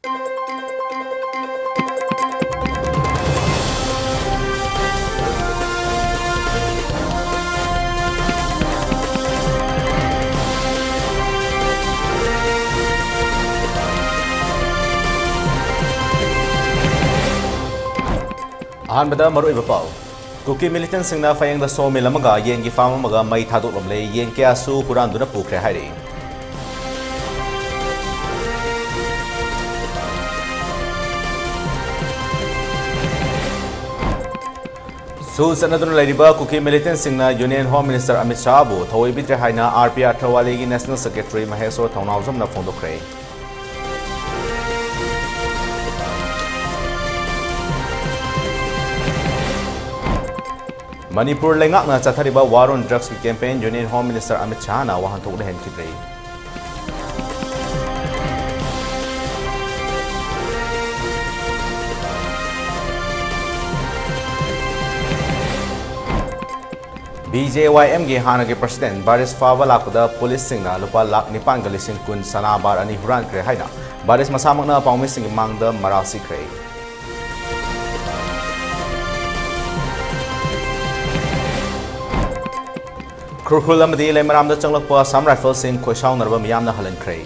अहमद मरुब पाव कुकी मिलिटेंट सिंगना फयंग सो मिलमगा येंगी फार्म मगा मई थादोलमले यें क्यासु हुरानदुना पुख्रे हाइरे सु सनदुना लैरिबा कुकी मिलिटेंट सिंगना union home minister Amit Shah बु थोइबित्रे हाइना आरपीआर थवाली की नेशनल सेक्रेटरी महेश्वर थौनाउजमना फोंदोखरे मणिपुर लेंगाकना चथरिबा वार ऑन ड्रग्स की campaign union home minister Amit Shah ना वहांथोकले हेनखिद्रे BJYM के हाना के प्रेसिडेंट बारिश फावा लाकदा पुलिस सिंगना लुपा लाख निपान गलिसिंग कुन सना बार अनि हुरान क्रे हाइना बारिश मसामकना पाउमी सिंग मांगदा मरासी क्रे खुरखुल अमदी लेमरामदा चंगलकपा सम राइफल सिंग खोइसाउनरबा मियामना हलनख्रे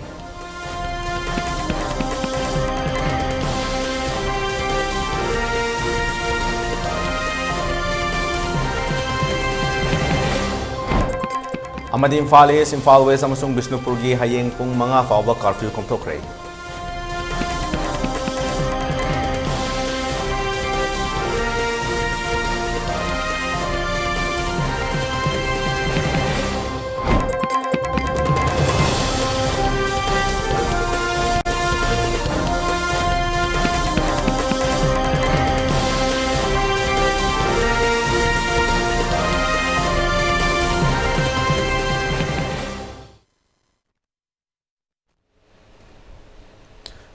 अमदी इम्फाल ईस्ट इम्फाल वेस्ट अमसुंग बिष्णुपुर की हयेंग पुंग मंगा फाउबा कर्फ्यू कोमथोखरे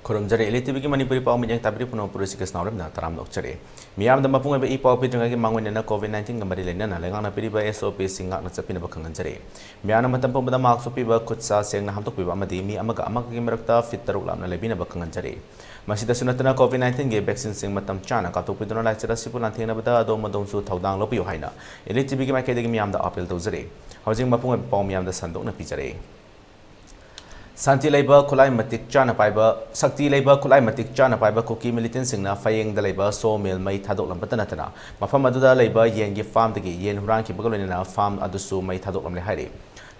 खुरमजरे ELITETV की मणिपुरी पाव मिजंग ताबरी पुनः ऋषिकेश नावरम ना तराम लोकचरे मियाम दम मपुंग ई पाव पित्रंग की मांगवन COVID-19 गमरी लेना लेंगाना पिरिबा SOP सिंगा न चपिनब खंगनजरे मियान मतम पुंबदा मार्क्स पिबा खुत्सा सेंगना हमतोक पिबा अमदी मी अमगा अमग की मरक्ता फिट तरुक लामना लेबिनब खंगनजरे मसिदा सुनतना COVID-19 के वैक्सीन सिंग मतम चाना कातोक पिदुना लाइचरा सिपुना थेंगनबदा अदोम मदोंसु थौदांग लोपियो हाइना ELITETV की माइकेदगी मियाम दा अपील तौजरे हौजिंग मपुंग पाव मियाम दा संदोकना पिजरे शांति लेबा खुलाई मतिक चाना पाइबा शक्ति लेबा खुलाई मतिक चाना पाइबा कुकी मिलिटेंट सिंगना फयेंग द लेबा सो मिल मई थादोकलमबत नतना मफम अदुदा लेबा येंगी फार्म दगी येन हुरान की बगलोनिना फार्म अदुसु मई थादोकलमले हाइरे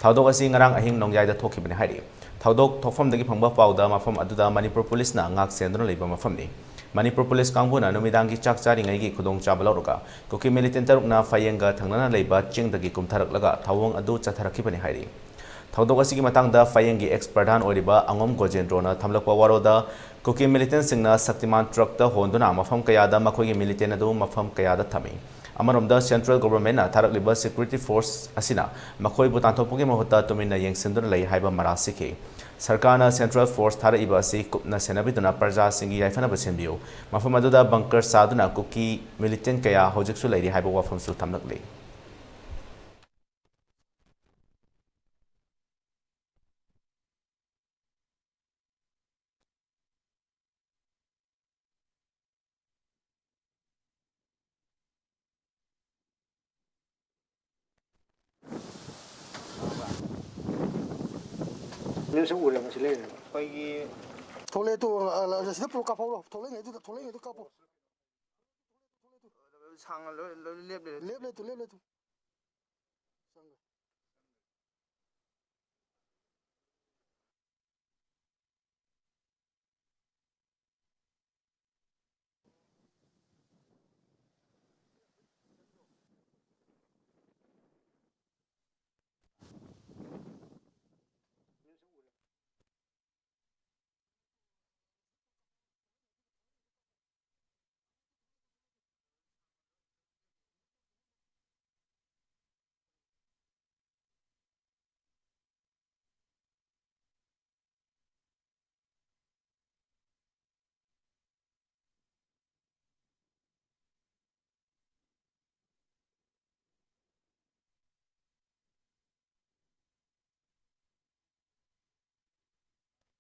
थादोक असि ngarang ahing nongyaida thokibane हाइरे थादोक थोफम दगी फंगबा पाउदा मफम अदुदा मणिपुर पुलिस ना ngak सेंद्रन लेबा मफमनि मणिपुर पुलिस कांगबुना नुमिदांगी चाक चारिंगै की खुदोंग चाबा लौरगा कुकी मिलिटेंट तरुकना फयेंगा थंगना लेबा चिंग दगी कुमथरकलगा थावोंग अदु चथरखिबने हाइरे थौदोक असिगी मतंगदा फयेंगी एक्स प्रधान ओरिबा अंगोम गोजेंद्रोना थमलकपा वारोदा कुकी मिलिटेंट सिंगना शक्तिमान ट्रक होंदुना मफम कयादा मखोगी मिलिटेंट अदु मफम कयादा थमी अमरोमदा सेंट्रल गवर्नमेंट ना थारकलिबा सिक्योरिटी फोर्स असिना मखोइबु तांथोपगी महुत्ता तुमिना येंगसिंदुना लई हाइबा मरासिके सरकारना सेंट्रल फोर्स थारइबा असि कुपना सेनाबिदुना प्रजा सिंगी याइफनबा सेंबियो मफम अदुदा बंकर सादुना कुकी मिलिटेंट कया होजिकसु लैरि हाइबा वाफमसु थमलकले Nilsa ure ma sile pai thole to sida pro ka pho thole ngai to ka pho sang lep le tu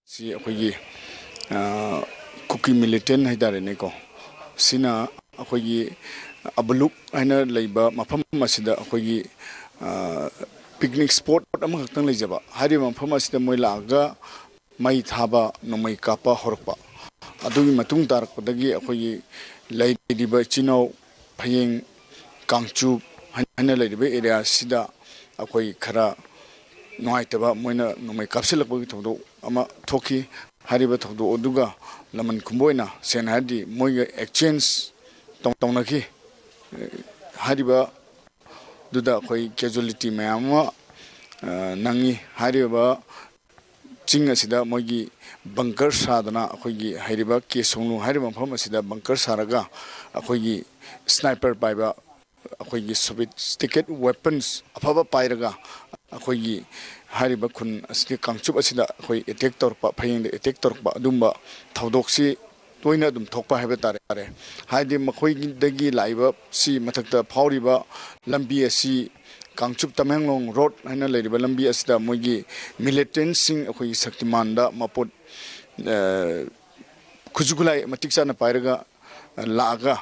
C अखोगी kuki militant haidare ko sina akogi abuluk aina leiba mafam masida akogi picnic spot ama khaktang leijaba hari mafam asida moi laga mai thaba no mai kapa horpa adugi matung tarakpadagi akogi leidiba chinau phayeng kangchu haina leidiba area sida akoi khara noaitaba moina no mai kapsilakbagi thodo ama thoki hariba thodo oduga laman kumboina sen hadi moiga exchange tongnaki hariba duda koi casualty mayama nangi hariba chinga sida moigi bunker sadana akoigi hariba kesonglu hariba pham asida bunker saraga akoigi sniper paiba akoigi sophisticated weapons afaba pairaga akoigi hariba khun asli kangchup asida akoi attack torpa phayeng attack torpa adumba thaudoksi toina dum thokpa haiba tare haidi makoi dagi laiba si mathakta phawriba lambi asi kangchup tamenglong road haina leiriba lambi asida moigi militant sing akoi saktimanda mapot khujugulai matiksa na pairaga laga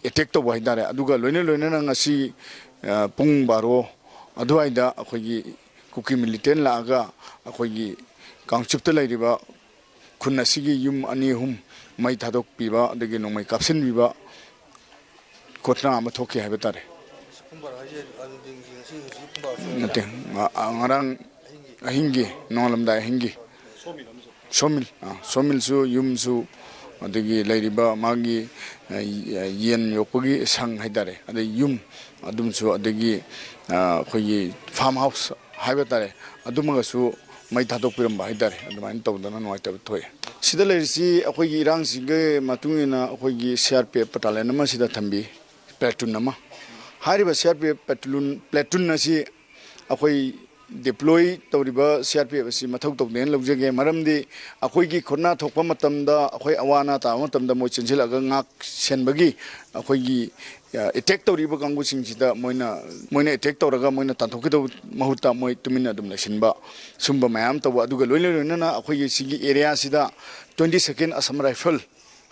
attack to waidare aduga loina loina ngasi pung baro aduaida akoi kuki militant laga akoi kangchupta leiriba khunna sigi yum ani hum mai thadok piba adagi no mai kapsin biba kotna ama thoki haiba tare nate ngarang ahingi nolamda ahingi somil su yum su adagi leiriba magi yen yokpagi sang haidare adai yum adum su adagi khoi farm house haiba tare adumaga su mai thadok piram haidare adumain tawdana noaita thoi sida lerisi akoigi irang singe matungina akoigi CRPF battalion nama sida thambi platoon nama hariba CRPF platoon na si akoi deploy tawriba CRPF si mathau tawden lawjege maramdi akoigi khorna thokpa matamda akoi awana ta matamda moi chinjilaga ngak senbagi akoigi attack tawriba kangu singsida moina attack tawraga moina tanthokki taw mahuta moi tumina dum nasinba sumba mayam taw aduga loina na akoigi sigi area sida 22nd Assam Rifle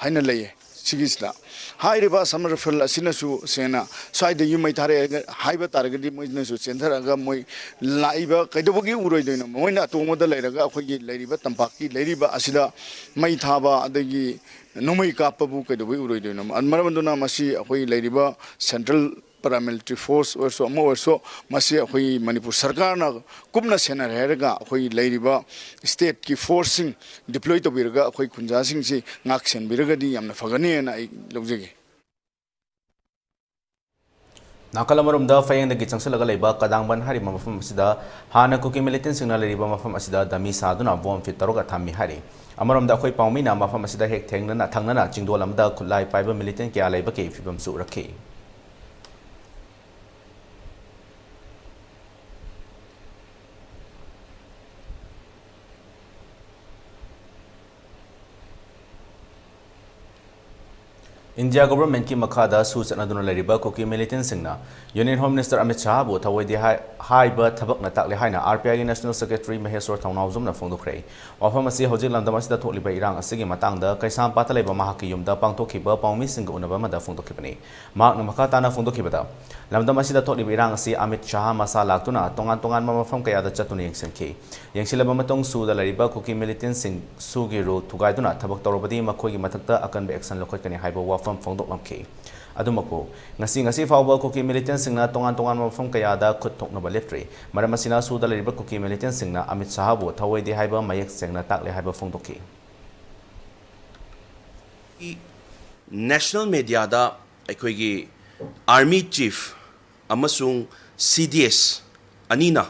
haina leye sigisla hairiba Assam Rifle asinasu sena saida yumai thare haiba taragadi moina su chentharaga moi laiba kaidobogi uroidoina moina tomoda leiraga akoigi leiriba tampaki leiriba asida mai thaba adagi nomai kapabu kaidobogi uroidoina anmaramanduna masi akoi leiriba central paramilitary force also masi akoi Manipur sarkar na kumna sena herga akoi leiriba state ki forcing deploy to birga akoi kunja sing si ngak sen birga di yamna fagani na ai lojege Nakalamarumda fayeng dagi changsalaga leiba kadangban hari mafam asida hana kuki militant singna leiba mafam asida dami saduna bom fit taroga thammi hari amarumda khoi paumina mafam asida hek thengna thangna chingdol amda khulai paiba militant kya leiba ke fibam su rakhi India government ki makada susana duna lariba kuki militant singna Union Home Minister Amit Shah bo thawai di hai ba thabak na takle haina RPI gi National Secretary Maheshwar Thongnawjum na phongdokhrei wafam asi hojik lamdam asida tholiba irang asigi matangda kaisam patalai ba mahaki yumda pangtokhiba paumi sing unaba mada phongdokhibani mak na makata na phongdokhibada lamdam asida tholiba irang asi Amit Shah masa laktuna tongan mafam kaya da chatuni yengsemki yengsilaba matong su da lariba kuki militant sing su gi ro thugaiduna thabak torobadi makhoi gi mathakta akan be action lokhotkani haiba from Fongdok Lamke. Adumapo, ngasi fawba kuki militant singna tongan mafam kayada khut thokna baleptre. Maramasina suda leriba kuki militant singna Amit Shah bo thawai di haiba mayak sengna takle haiba Fongdoki. National media da aikoigi army chief amasung CDS anina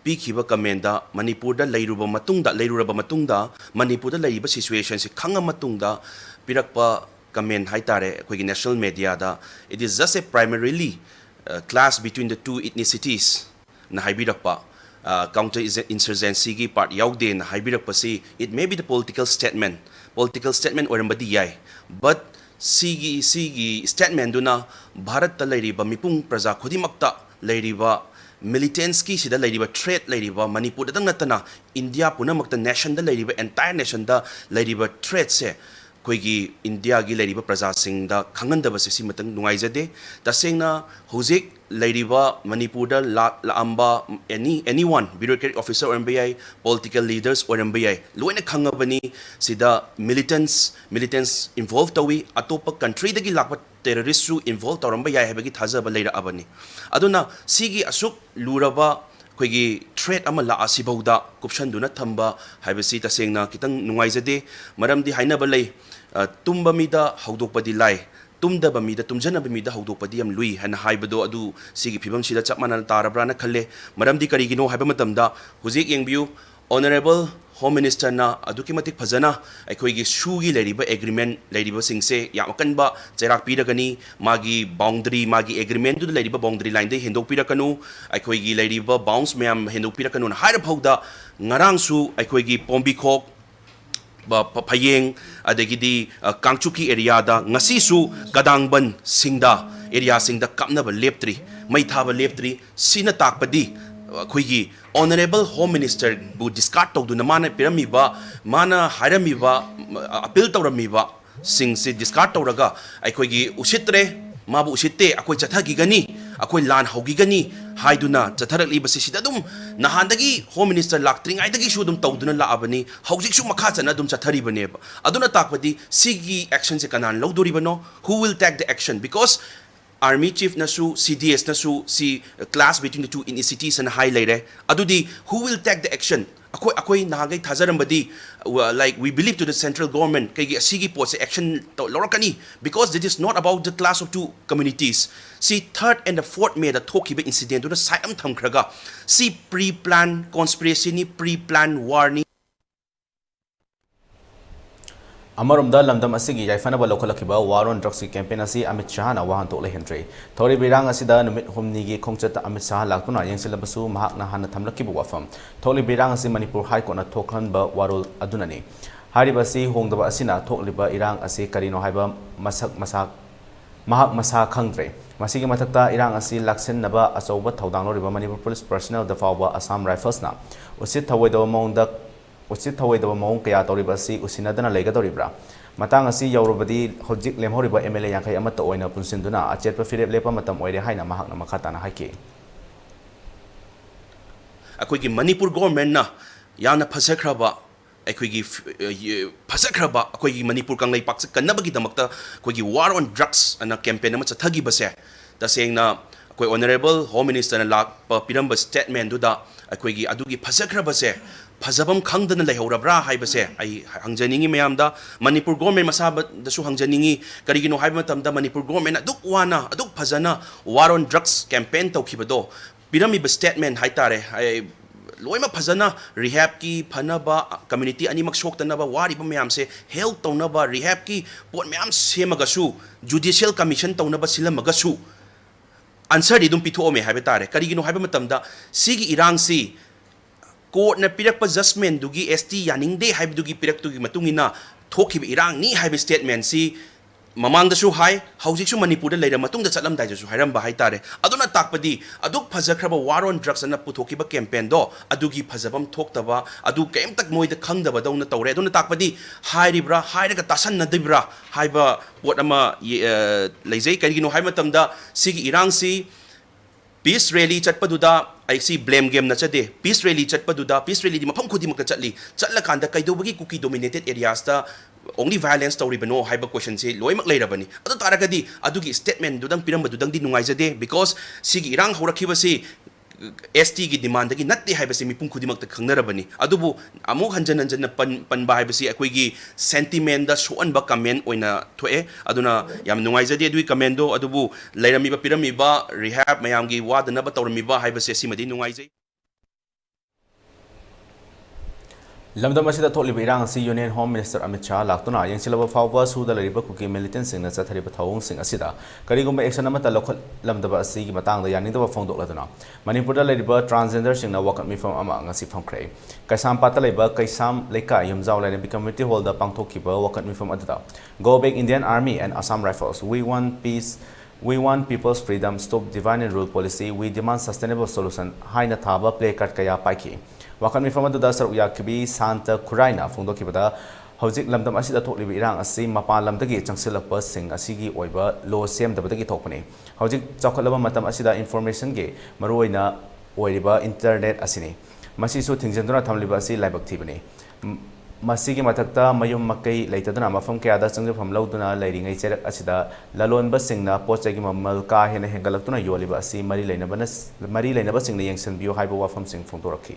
pikiba kamenda Manipur da leiruraba matungda Manipur da leiba situation si khanga matungda pirakpa comment haitare akoigi national media da it is just a primarily clash between the two ethnicities na haibirakpa counter insurgency gi part yaugde na haibirakpa si it may be the political statement orambadi yai but sigi statement duna bharat ta leiriba mipung praja khodimakta leiriba militants ki sida leiriba threat leiriba Manipur da natana India punamakta nation da leiriba entire nation da leiriba threat se ꯑꯩꯈꯣꯏꯒꯤ ꯏꯟꯗꯤꯌꯥꯒꯤ ꯂꯩꯔꯤꯕ ꯄ꯭ꯔꯖꯥꯁꯤꯡꯗ ꯈꯪꯍꯟꯗꯕꯁꯦ ꯁꯤ ꯃꯇꯪ ꯅꯨꯡꯉꯥꯏꯖꯗꯦ ꯇꯁꯦꯡꯅ ꯍꯧꯖꯤꯛ ꯂꯩꯔꯤꯕ ꯃꯅꯤꯄꯨꯔꯗ ꯂꯥꯛꯑꯝꯕ anyone bureaucratic officer ꯑꯣꯏꯔꯝꯕ ꯌꯥꯏ political leaders ꯑꯣꯏꯔꯝꯕ ꯌꯥꯏ ꯂꯣꯏꯅ ꯈꯪꯉꯕꯅꯤ ꯁꯤꯗ militants involve ꯇꯧꯏ ꯑꯇꯣꯞꯄ countryꯗꯒꯤ ꯂꯥꯛꯄ terroristꯁꯨ involve ꯇꯧꯔꯝꯕ ꯌꯥꯏ ꯍꯥꯏꯕꯒꯤ ꯊꯥꯖꯕ ꯂꯩꯔꯛꯑꯕꯅꯤ ꯑꯗꯨꯅ ꯁꯤꯒꯤ ꯑꯁꯨꯛ ꯂꯨꯔꯕ ꯑꯩꯈꯣꯏꯒꯤ ꯊ꯭ꯔꯦꯠ ꯑꯃ ꯂꯥꯛꯑꯁꯤꯐꯥꯎꯗ ꯀꯨꯞꯁꯟꯗꯨꯅ ꯊꯝꯕ ꯍꯥꯏꯕꯁꯤ ꯇꯁꯦꯡꯅ ꯈꯤꯇꯪ ꯅꯨꯡꯉꯥꯏꯖꯗꯦ ꯃꯔꯝꯗꯤ ꯍꯥꯏꯅꯕ ꯂꯩ tumba mida ꯍꯧꯗꯣꯛꯄꯗꯤ lie tumdaba mida tumjanaba mida hawdokpadi yam lui hana haibado adu sigi phibam sida chapmana tarabrana khalle maramdi karigino haiba matamda huzik yengbiu honorable home minister na aduki matik phajana aikhoigi shugi leriba agreement leriba singse yam kanba chairak piragani magi boundary magi agreement du leriba boundary line de hendok pirakanu aikhoigi leriba bounds mayam hendok pirakanu na haira phauda ngarang su aikhoigi pombi khok Payeng adagidi Kangchuki area da ngasi su kadangban singda area singda kapnaba leptri mai thaba leptri sina takpadi khoigi honorable home minister bu discard tawduna mana pirami ba mana harami ba appeal tawrami ba sing se discard tawraga aikhoigi usitre mabu usitte akoi chathagi gani akoi lan hogi gani haiduna chatharak liba sida dum nahandagi home minister laktring aidagi shu dum tawduna la abani hojik su makha chana dum chathari bane aduna takpadi sigi action se kanan lawdori bano who will take the action because army chief nasu cds nasu si class between the two cities and high later adudi who will take the action akoi nagai thajarambadi like we believe to the central government kai sigi post action lorakani because this is not about the class of two communities see third and the fourth may the thokiba incident to the side am thamkhraga see pre-planned conspiracy ni pre-planned war ni Amarumda lamdam asigi yaifanaba lokalakiba war on drugs campaign asi Amit Shah na wahan tokle hentre thori birang asida numit humni gi khongchata Amit Shah laktuna yengsilabasu mahak na hana thamlakibu wafam tholi birang asi Manipur High Court na thokhanba warul adunani haribasi hongdaba asina thokliba irang asi karino haiba mahak masa khangdre masigi mathakta irang asi laksenaba achauba thodangoriba Manipur police personnel da fawba Assam Rifles na usit thawoidawa mongda usit thawoidawa mong kaya toriba si usinadana leigadoribra matang asi yaurubadi hojik lemhoriba MLA yankai amata oina punsinduna achetpa firep lepa matam oire haina mahakna makhatana haiki akoigi Manipur government na yana phasakraba akoigi phasakraba akoigi Manipur kanglai paksa kannabagi damakta akoigi war on drugs ana campaign ama chathagi base tasengna akoi honorable home minister na lak piramba statement duda akoigi adugi phasakraba se Fazabam Kangdan Lahorabra Hibase, I Hangjaningi Mayamda, Manipur government Masaba, the Su Hangjaningi, Karigino Hibatam, the Manipur government, Aduk Wana, Aduk Pazana, war on drugs campaign to Kibado, Pirami statement, Haitare, I Loima Pazana, rehab ki, Panaba, community, Animak Shoktanaba, Wariba Mayamse, health Tonaba, rehab ki, Port Mayam Semagasu, judicial commission Tonaba Silamagasu. Answer Didum Pito me Habitare, Karigino Hibatamda, Sigi Irangsi. Court na pirakpa judgment dugi ST yaningde haibugi pirak tugi matungina thokib irang ni haibe statement si mamang da su hai hojik su Manipur da leira matung da chalam dai su hairam ba haitare aduna takpadi aduk phajakraba war on drugs na puthokiba campaign do adugi phajabam thoktaba adu kem tak moi da khangdaba dawna tawre aduna takpadi hairibra hairaga tasan na dibra haiba pot ama leizai karigino hai matamda sigi irang si peace rally chatpaduda I see blame game na chade peace rally chatpaduda peace rally di mafam khudi makka chatli chatla kanda kaidobagi kuki dominated areas ta only violence story bano haiba question se loimak leirabani adu taragadi adugi statement dudang pirambadudang di nungaijade because sigi irang horakibasi ST gi demand gi natte haibasi mipum khudimakta khangnarabani adubu amuk hanjan panba haibasi akoigi sentiment da shoanba comment oina thoe aduna yam nungaijade adui comment do adubu leirami ba pirami ba rehab mayam gi wadana ba tawrami ba haibasi simadi nungaijai Lamdam asida tholiba irang asi Union Home Minister Amit Shah laktuna yengsilaba fawba suda lariba kuki militant singna chathariba thawung sing asida karigumba action amata lokhal lamdaba asi gi matangda yaningdaba phongdok laduna Manipur da lariba transgender singna wakat mifam ama ngasi phongkhre kaisam pata laiba kaisam leka yumjaw laina community hall da pangthokiba wakat mifam adada Go Back Indian Army and Assam Rifles we want peace We want people's freedom, stop divine and rule policy. We demand sustainable solution. Haina thaba play card kaya paiki. Wakan mi famadu da saruk yakibi Santa Kuraina fungdo kibada Hojik lamdam asida thokliba irang asi mapan lamdagi changsilakpa sing asigi oiba law semdabadagi thokpani. Hojik chawkhatlaba matam asida information ge maruoina oiriba internet asini. Masisu thingjanjuna thamliba asi laibak thibani. Masigi mathakta mayum makai leitaduna mafam kayada changjafam lauduna leiringai cherak asida lalonba singna pochagi mamal ka hena hengalaktuna yoliba asi mari leinaba singna yengsanbiyo haiba wafam sing phongdorakhi.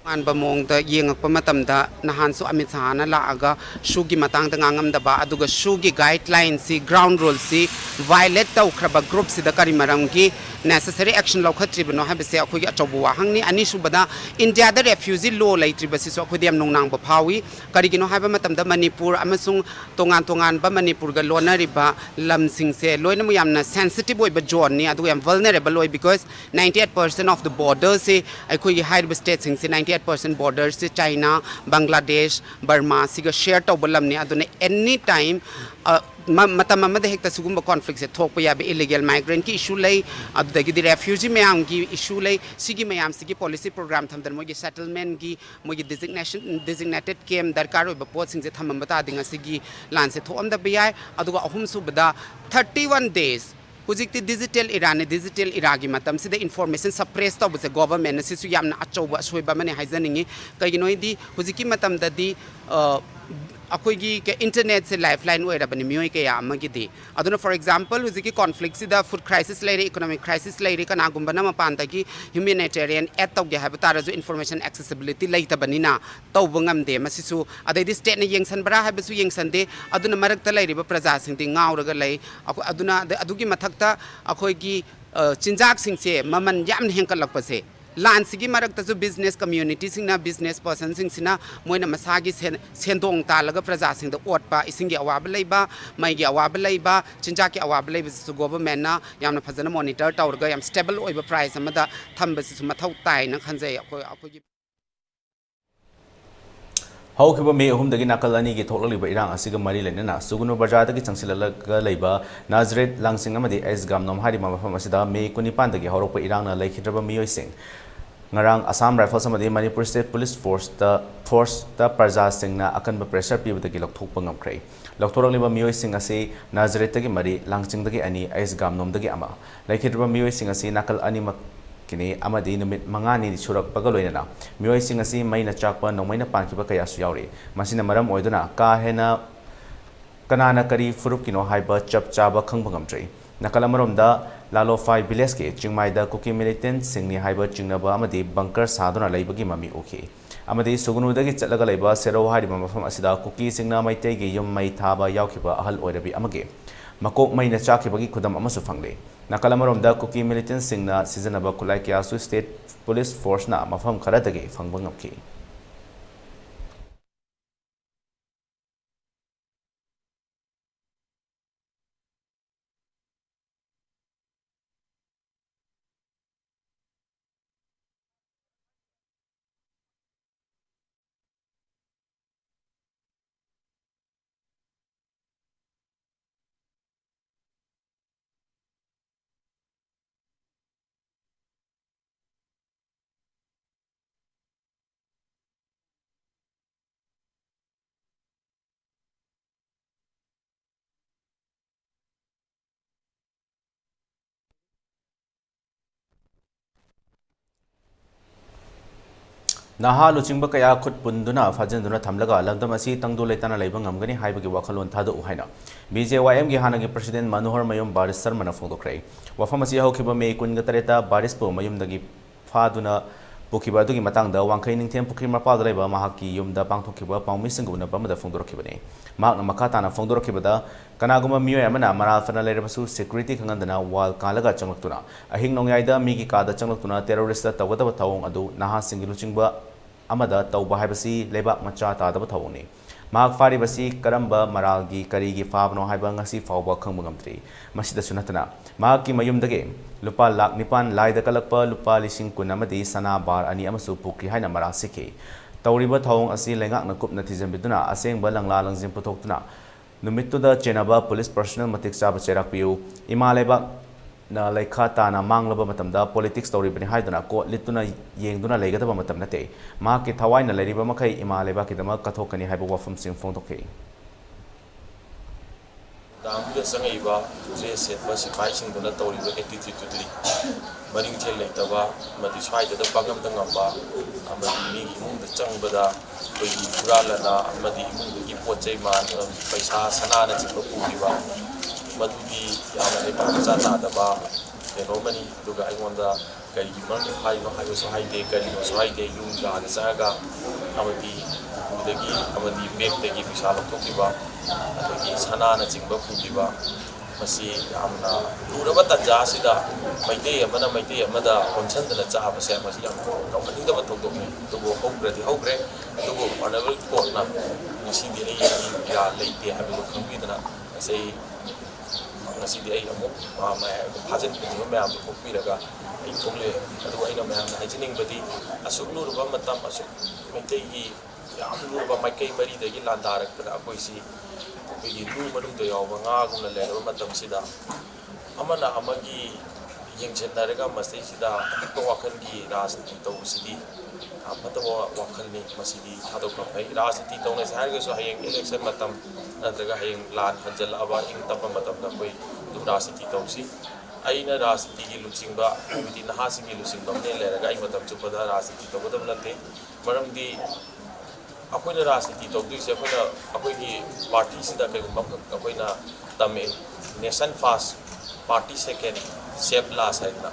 An bamong da yengak pamatamda nahan su Amit Shah na laaga shugi matang da ngangamdaba aduga shugi guidelines si ground rules si violate tawkraba group si da kari maramgi necessary action laukhatribano habise akhoi achobu wahangni ani subada India da refugee law laitribasi so akhoi diam nongnang ba phawi karigino haiba matamda Manipur amasung tongan ba Manipur ga lonariba lamsing se loina mu yamna sensitive oiba zone ni aduga yam vulnerable oi because 98% of the borders se akhoi haiba states sing se 98% borders se China, Bangladesh, Burma siga share tawbalam ni aduna anytime matam amada hekta sugumba conflict se thokpa yabe illegal migrant ki issue lay adudagi di refugee mayam ki issue lay sigi mayam sigi policy program thamdan mogi settlement ki mogi designated camp darkar oiba pot sing se thamambata dinga sigi lan se thomda biyai aduga ahum subada 31 days Hujikti digital iragi matam sida information suppress to buse government sisu yamna achoba soiba mane haizaningi kaigino di hujiki matam dadi akoigi ke internet se lifeline oirabani mioi ke yamagi di aduna for example hujiki conflict sida food crisis laire economic crisis laire kana gumbana mapanda ki humanitarian aid to ge habitara jo information accessibility laitabani na tawbangam de masisu adai di state na yengsan bara habisu yengsan de aduna marakta lairiba praja sing di ngauraga lai aduna adugi mathakta akoigi chinjak sing se maman yam hengkalakpase Lan sigi marakta jo business community sing na business person sing sina moina masagi sendong talaga praja sing da otpa isingi awaba leiba maigi awaba leiba chinjaki awaba leiba su government na yamna phajana monitor tawrga yam stable oiba price amada thamba su mathau tai na khanjai akoi Haukiba May Humdagi Nakalani get Toliba Irang Asiga Mari Lenana, Sugunu Bajataki Chancellor Laiba, Nazareth Langsing Amadi as Gamnom Harima Masida, May Kunipandagi, Horopa Irana, like Hitraba Mio Sing. Ngarang Assam Rifle Samadi Manipur State Police Force the Praja Singna Akan pressure people the Gilok Tupangam Cray. Doctor Liba Mio Sing Asi, Nazareth Tagi Mari, Langsing Dagi Ani, as Gamnom Dagi Ama, like Hitraba Mio Sing Asi Nakal Anima. Kini amadi numit mangani di surak pagaloina mioi sing asi mai na chakpa no mai na pankiba kaya suyauri masina maram oiduna ka hena kanana kari furup kino haiba chap chaba khangbangam trei nakala da lalo 5 village ke chingmai da cookie militant singni haiba chingnaba amadi bunker saduna laibagi mami oke amadi sugunu dagi chatlaga laiba sero hari mafam asida cookie singna mai tei ge yum mai thaba yaukiba ahal oirabi amage makok mai na chakibagi khudam amasu fangle Nakala da cookie militant singna seasonaba kulai kiasu state police force na mafam kharadagi fangbangapki Naha luchingba kaya khut punduna fajanduna thamlaga lagdam asi tangdu leitana leiba ngamgani haibagi wakhalon thada uhaina BJYM gi hanagi president Manohar Mayum Baris Sarmana phongdokrai wafam asi haukiba May 13 Baris po mayum dagi phaduna pukiba dugi matangda wangkai ningthem pukri mapal leiba mahaki yumda pangthokiba pangmi singuna bamada phongdorkibani makna makatana phongdorkibada kanaguma miyo amana maral fana lerebasu security khangandana wall kalaga changlaktuna ahing nongyaida migi kada changlaktuna terrorist tawada thawong adu naha singilu chingba amada tawba haibasi lebak macha tadaba thawoni mahak faribasi karamba maralgi karigi fabno haiba ngasi fawba khangbangamtri masida sunatana mahaki mayumdage lupa lak nipan laida kalakpa lupa lising kun amadi sana bar ani amasu pukri haina maral sikhe tawriba thawong asi lengak na kupna thijambiduna asengba langla langjim puthokna numittu da chenaba police personnel matik chaba cherak piu ima lebak na laikha ta na manglaba matamda politics story bani haiduna ko lituna yengduna legadaba matam nate ma ki thawai na leriba makai ima leba ki dama kathokani haiba wafum sing phong thokhe Dambuda sangaiba dress set ba sipai sing dona toriba attitude tudli maring chel leitaba madi swai da pagam da ngamba amadi mi imung da changbada koi puralana amadi imung da pochai man paisa sanana chimba pugiba madudi yamane pa ta da ba fenomeni duga aingonda kari man hai no hayo so hai de kari no so hai de yum ga da saga amadi udagi amadi bek de gi pisa loktokiba adagi sanana chimba pugiba masi yamna duraba tanja sida maite amada konsandana chaaba se masi yam kawani da batokni tubo hogradi hogre tubo honorable court na masi di ai ya leite habi khambidana sai masi di ai amuk ma bhajan ko me am ko piraga ai thole adu ai na me am haijining badi asuk nuruba matam asuk maite gi yam nuruba maikai mari da gi landarak da akoi si bigi lu manung da yaw nga gumna le ro matam sida amana amagi yengchen darega masai sida to wakhan gi rajniti to sidi apatawa wakhan ni masidi thadok ka pai rajniti to ne sar ge so hayeng election matam nadraga hayeng lan khanjal aba ing tapa matam da koi dum rajniti to si aina rajniti gi luchingba bidi naha singi luchingba ne le raga ai matam chupada rajniti to badam lante maram di akoina rajniti to du se akoina party sida kai gum akoina tame nation first party second shape la saidna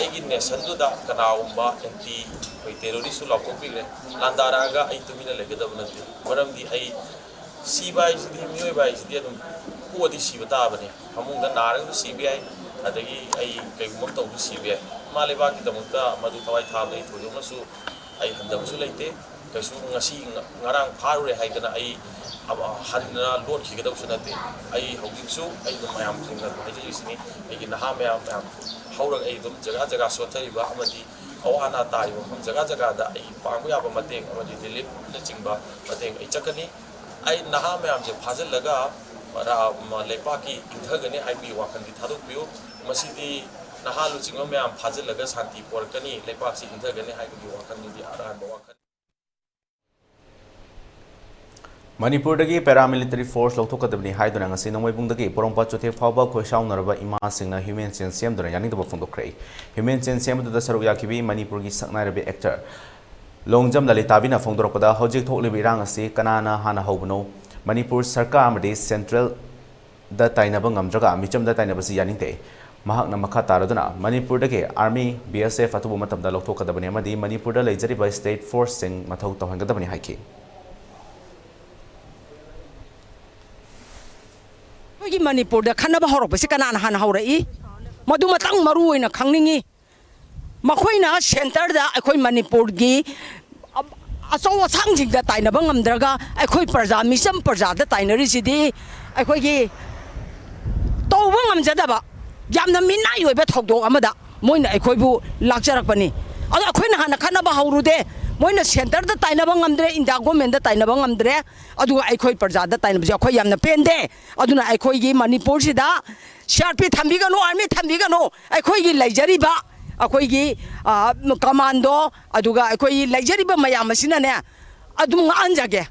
aigi nation du da kanaumba anti koi terrorist la ko bigre landara ga ai tumina legada banati maram di ai sibai sidi mioi bai sidi adum ko di sibata bane hamung da nara du cbi adagi ai kai gum to du cbi maleba ki tamta madu thawai tha dai thojo masu ai handam su leite kasu ngasi ngarang pharure haidana ai hanna lon khigada sunate ai haujisu ai dum mayam singa ai sini ai naha mayam haurag ai dum jaga sothariba amadi awana tai hom jaga da ai pangu yaba mateng amadi dilip na chingba mateng ai chakani ai naha mayam je phajal laga para lepa ki inthagani ai bi wakan di thaduk biu masidi naha lu chingba mayam phajal laga santi porkani lepa si inthagani ai bi wakan di aran wakan Manipur dagi paramilitary force lawthokadabni haiduna ngasi nongmaibung dagi porongpa chothe phawba khoisaunaraba ima singna human chain semduna yani daba phongdokhrei human chain semduda saruk yakibi Manipur gi saknairabi actor longjam lalitabi na phongdorokpada hojik thoklibi rang asi kanana hana hobno Manipur sarkar amadi central da tainaba ngamjaga micham da tainabasi yaninte mahakna makha taraduna Manipur dagi army BSF atubu matamda lawthokadabani amadi Manipur da leijariba state force sing mathau tawhangadabani haiki Manipur da khanaba horokbasi kanana hana horai madu matang maru oina khangningi makhoina center da akhoi Manipur gi aso sangjing da tainaba ngamdraga akhoi praja misam praja da tainari sidi akhoi gi tawba ngamjadaba yamna minai oiba thokdok amada moina akhoi bu lakjarakpani ado akhoi na hana khanaba haurude moina center da tainaba ngamdre india government da tainaba ngamdre adu akhoi praja da tainaba akhoi yamna pende aduna akhoi gi Manipur sida sharp thambiga no army thambiga no akhoi gi laijariba akhoi gi commando aduga akhoi laijariba mayam asina ne adum anjage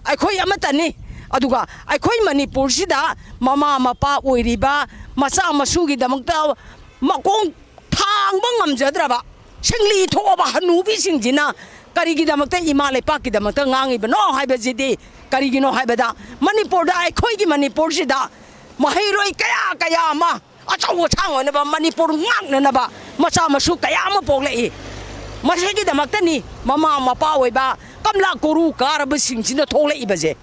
akhoi amatani aduga akhoi Manipur sida mama mapa oiriba masa masu gi damakta makong thangba ngamjadraba singli thoba hanubi singjina karigi damakta imale paki damakta ngangi bano haiba jidi karigi no haiba da Manipur da akhoi gi Manipur sida mahairoi kaya ma achaw chang ne ba Manipur ngak na ba macha masu kaya ma poglei masigi damakta ni mama mapa oi ba kamla koru karab singjina tholei baje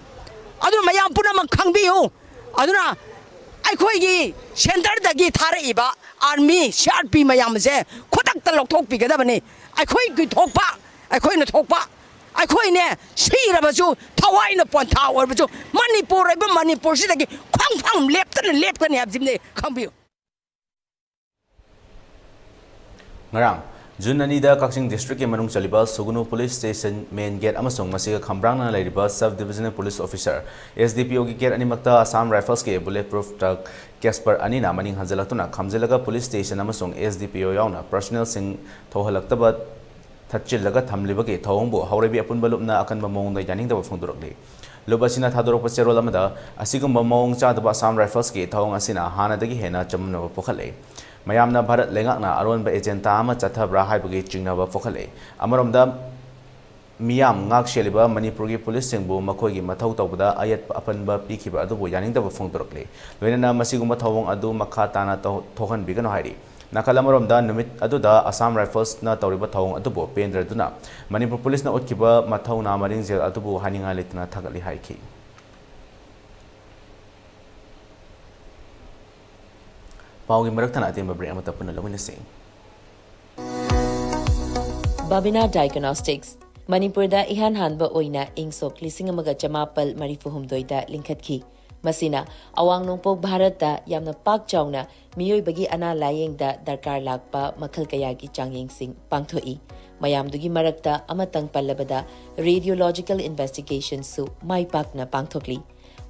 adu mayam puna ma khangbiu aduna akhoi gi center da gi thare ba army CRP mayam je khodak ta lokthok pi ga da bani akhoi gi thokpa akhoi na thokpa akhoi ne sirabaju thawai na pontha orbaju Manipur ba Manipur si da gi khang leptan habjimne khangbiu ngarang June anida Kakching District ke manung chaliba Sugunu Police Station main gate amasung masiga khambrang na lairiba Sub Divisional Police Officer SDPO ki gate animakta Assam Rifles ke bulletproof truck Casper anina maning hanjalatuna khamjelaga Police Station amasung SDPO yauna personnel sing thohalaktaba thatchilaga thamlibagi thawongbu haurebi apunba lupna akanba mawngda yaningdaba phongdurokli lubasina thadorokpa cherol amada asigumba mawng chadaba Assam Rifles ke thawong asina hanadagi hena chamnaba pokhale Mayamna Bharat Lengakna Aronba Agenta Ama Chathabra Haibagi Chingnaba Fokhale Amaromda Miyam Ngak Sheliba Manipuri Police Singbu Makogi Mathau Tawda Ayat Apanba Pikiba Adubu Yaningdaba Phongdorokle Loinana Masiguma Thawong Adu Makhatana Thohan Bigano Hairi Nakalamaromda Numit Aduda Assam Rifles na Tawriba Thawong Adubu Pendra Duna Manipur Police na Utkiba Mathau na Maring Jail Adubu Haninga Litna Thagali Haiki Paugi Marakthana Atim Babri Amata Punalawinasing. Babina Diagnostics Manipur da ihan hanba oina ingsok lising amaga chamapal marifuhum doida linkhatki. Masina awang nungpok Bharat da yamna pak chawna miyoy bagi ana layeng da darkar lakpa makhal kayagi changyeng sing pangthoi. Mayamdugi marakta amatang pallabada radiological investigation su mai pak na pangthokli.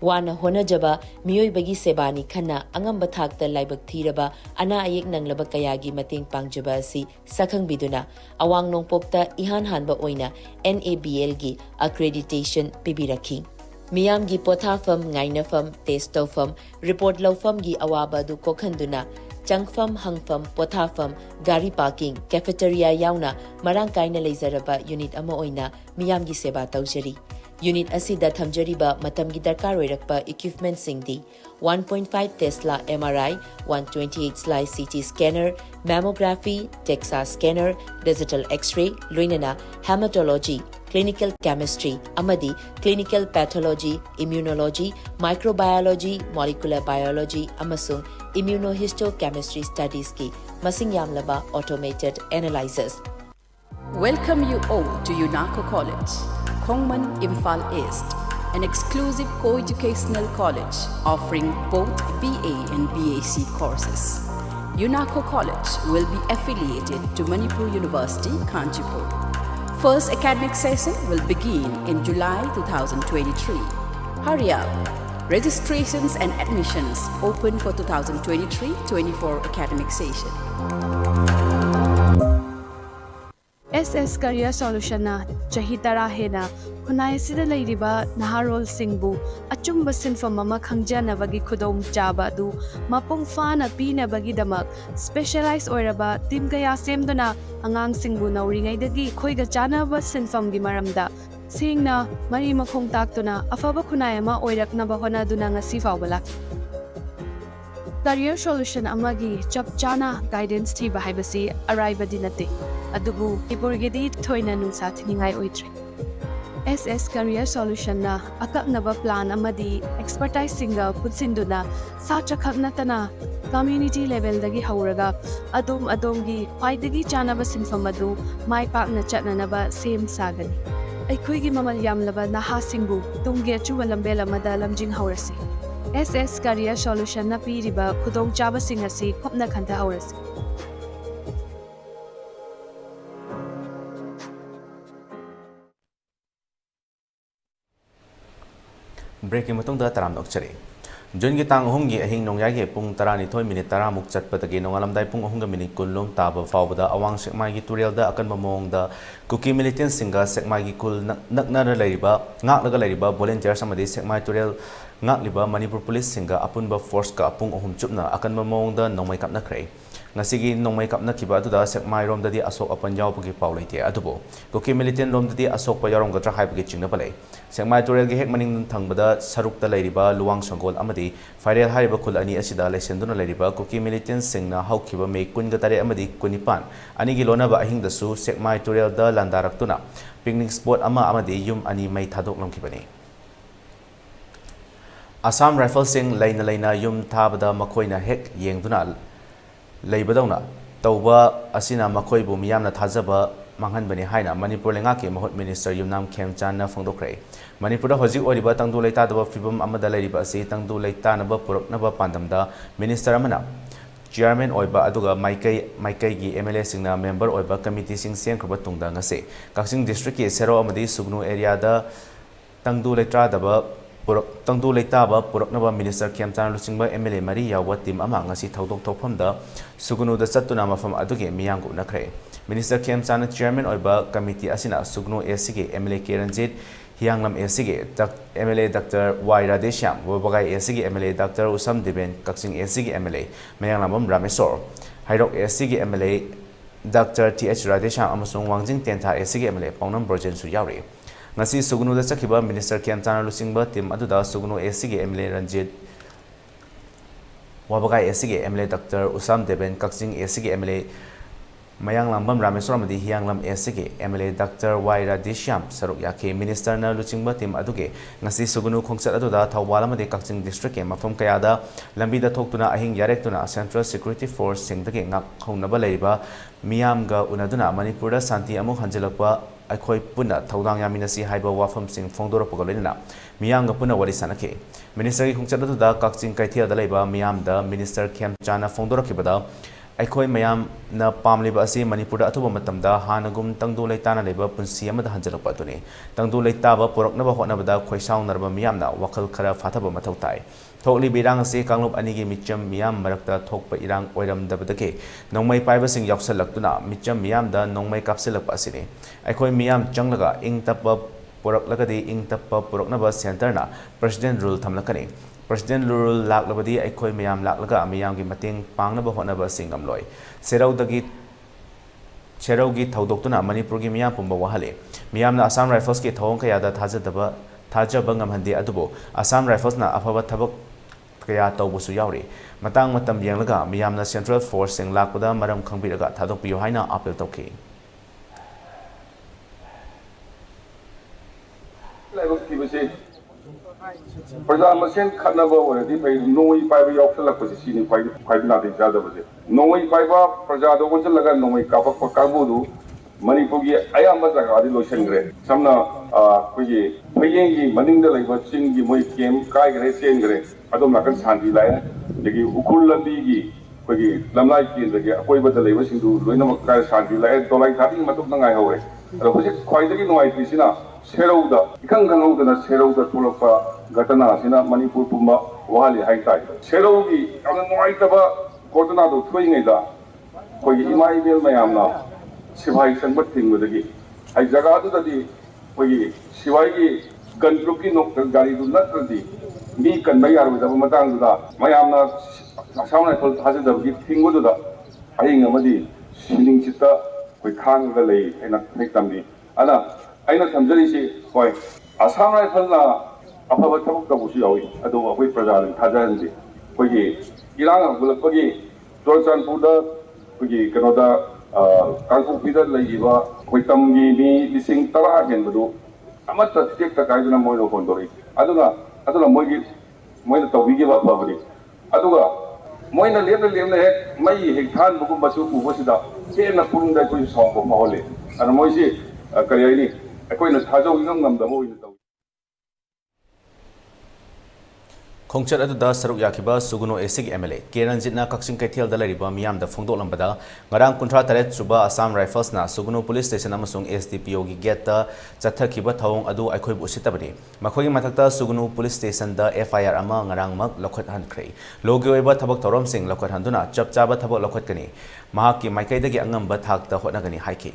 Wana hona jaba miyoy bagi sebani khana angamba thakta laibak thiraba ana ayek nanglaba kayagi mating pangjaba si sakhang biduna awang nongpokta ihan hanba oina NABL gi accreditation pibirakhi miyam gi pothafam ngainafam testofam report lawfam gi awaba du kokhanduna changfam hangfam pothafam gari parking cafeteria yauna marang kaina leizaraba unit ama oina miyam gi seba tawjari Unit asida thamjariba matamgi darkar oirakpa equipment singdi 1.5 Tesla MRI, 128 slice CT scanner, mammography, DEXA scanner, digital X-ray, loinana hematology, clinical chemistry, amadi clinical pathology, immunology, microbiology, molecular biology, amasung immunohistochemistry studies ki masing yamlaba automated analyzers. Welcome you all to UNACO College, Kongman Imphal East, an exclusive co-educational college offering both BA and BAc courses. UNACO College will be affiliated to Manipur University, Kanchipur. First academic session will begin in July 2023. Hurry up! Registrations and admissions open for 2023-24 academic session. SS Career Solution na chahi tara hena hunai sida leiriba naharol singbu achumba sinfam ama khangjanabagi khudom chaba du mapung fana pina bagi damak specialized oiraba team kaya semduna angang singbu nauringai dagi khoiga chanaba sinfam gi maramda singna mari makhong taktuna afaba khunai ama oirakna ba hona duna ngasi fawbala Career Solution amagi chap chana guidance thiba haibasi arriba dinate adubu iburgedi thoina nungsa thiningai oitre SS Career Solution na akaknaba plan amadi expertise singa putsinduna sacha khaknatana community level dagi hauraga adom gi paidagi chanaba sinfamadu mai pakna chatnanaba sem sagani aikhuigi mamal yamlaba naha singbu tungge chuwalambe lamada lamjing haurasi SS Career Solution na piriba khudong chaba singasi khopna khanta haurasi Breaking matungda taram nokchari Jun gi tang ahum gi ahing nongyai ge pung 12 minute taramuk chatpatagi nongalamdai pung ahum ga minute kunlum taba fawbada awang sekmai gi turial da akan mamongda kuki militant singa sekmai gi kul nakna lariba ngak lariba volunteer samadi sekmai turial ngak liba Manipur Police singa apunba force ka pung ahum chupna akan mamongda nongmai kapna krai ngasigi nongmai kapna kiba adu da sekmai rom dadi asok apan yaw pagi paulai adubo kuki militant rom dadi asok pa yarom ga tra hai pagi chingna palai sekmai turial gi hek maning thangbada sarukta lariba luwang sangol amadi Fire Hariba Kul Ani Asida Lesenduna Lariba, Cookie Militant Singna, Haukiba, May Kungatare Amadi, Kunipan, Anigilona Bahing the Su, Sekmai Turiel da Landaraktuna, Picnic Spot Ama Amadi, Yum Ani May Tadok Longkibani. Assam Rifle Sing, Laina Yum Tabada Makoina Hek, Yengduna, Labadona, Tauba, Asina Makoi Bumiamna Tazaba, Manghan Bani Haina, Manipur Lengaki, Mahut Minister Yumnam Kemchana Fondokre. Manipur Hoji Oriba Tangdu Laita the Fibum Amadalariba, say Tangdu Laita Naba Purok Naba Pandamda, Minister Amana. chairman oiba aduga maikai gi MLA singna member oiba committee sing sengkhaba tungda ngase Kaching district ki sero amadi sugnu area da tangdu leitaba puraknaba minister Kiamchan Lucingba MLA Mari yawa team ama ngasi thodok thokphamda sugnu da chatuna mafam aduge miyanggu nakhre Minister Kiamchan chairman oiba committee asina sugnu SG MLA Keranjit Hianglam SG MLA Dr. Y Radesham Wabagai SG MLA Dr. Usam Deben Kaching SG MLA Mayanglamam Ramesor Hairok SG MLA Dr. TH Radesham amasung Wangjing Tenta SG MLA Paunam Brojen su yauri ngasi sugnu da chakiba minister Kiamchan Lucingba team aduda sugnu SG MLA Ranjit Wabagai SG MLA Dr. Usam Deben Kaching SG MLA Mayanglam Ramesor Madi Hianglam SG MLA Dr. Y Radesham Saruk Yake Minister na Lucingba team aduge ngasi sugunu khongsat aduda Thawala Madi Kaching district ke mafam kayada lambida thoktuna ahing yarektuna Central Security Force singdage ngak khonaba leiba miyamga unaduna Manipurda santi amuk hanjelakpa akhoi puna thaudang yaminasi haiba wafam sing phongdorapga lena miyamga puna wari sanake Minister ki khongsat aduda Kaching kaithia da leiba miyamda Minister Kiamchana phongdorakibada Aikoi mayam na pamliba asi Manipur athuba matamda hanagum tangdu leitana leba punsi amada hanjalakpa atuni tangdu leitaba poraknaba hotnabada khoisaunarba miyamna wakhal khara fathaba mathau tai thokli birang asi kanglup anigi micham miyam marakta thokpa irang oiramdabadake nongmai paiba sing yauksalakuna micham miyamda nongmai kapsilakpa asini aikoi miyam changlaga ingtappa poraklagadi ingtappa poraknaba center na president rule thamlakani President Lurul Laklabadi Aikoi Mayam Laklaga Miyam gi mating pangnaba hotnaba singam loi Seraugi Taudoktuna Manipur gi Miyam pumba wahale Miyamna Assam Rifles ki thawong kayada thajaba ngamhandi adubo Assam Rifles na afaba thabak kaya tawbusu yauri matang matam yenglaga Miyamna Central Force sing lakpada maram khangbiraga thadokpiyo haina appeal tawki Praja Masen Kanaba already by no Piba Yoksala position quite not each other. No Piba, Praja, the Wonsalaga, no Kapa Kabudu, Manipugi, Ayamazagadi Loshengre, Samna, Kuji, Payengi, Maninda Labor, Singi, Moi came, Kai Resengre, Adomakan Santi Laya, the Ukula Bigi, Kuji, Lamlaki, the Akoiba the Labor into Luinamakar Santi Laya, Dolai Tati Matukangai away. Quite a no idea. Serauda, Ikanganogana Serauda Tulapa, Gatana, Sina, Manipur Puma, Wali High Tide. Seraugi, Amoitaba, Cotonado, Twinga, for Imai Bill Mayamna, Sivai Sanbating with the gate. I Zagadu the Way, Sivai, Gandruki no Gari do not ready. Me can Mayar with the Matanga, Mayamna, Asana Hazard of Gifting with the Ayingamadi, Shilling Chita, with Kang Valley and a Victim. Anna. Aina samjari koi Assam Rifle na afaba thabak tabusi yawi adu akoi praja thajanji koi irang gulapagi Jorchanpur da koi kanoda Kangpokpi da leiba koi tamgi mi lising tara henbadu amata tek ta kaiduna moino kondori aduna moina tawigi ba babri aduga moina lemna hek mai hek than bukum basu ubasida kena purungda koi sombo mahole ana moisi kariani Khongchat aduda saruk yakiba sugunu esig MLA Keranjitna Kaching kaithel dalariba miyamda phongdoklambada ngarang kunthra taret suba Assam Rifles na sugunu police station amasung SDPO gi gate ta chathakiba thawong adu aikhoi busitabani makhoi mathakta sugunu police station da FIR ama ngarang mak lokhat hankhre logi oiba thabak thorom sing lokhat handuna chapchaba thabak lokhat kani mahakki maikaidagi angamba thakta hotnagani haiki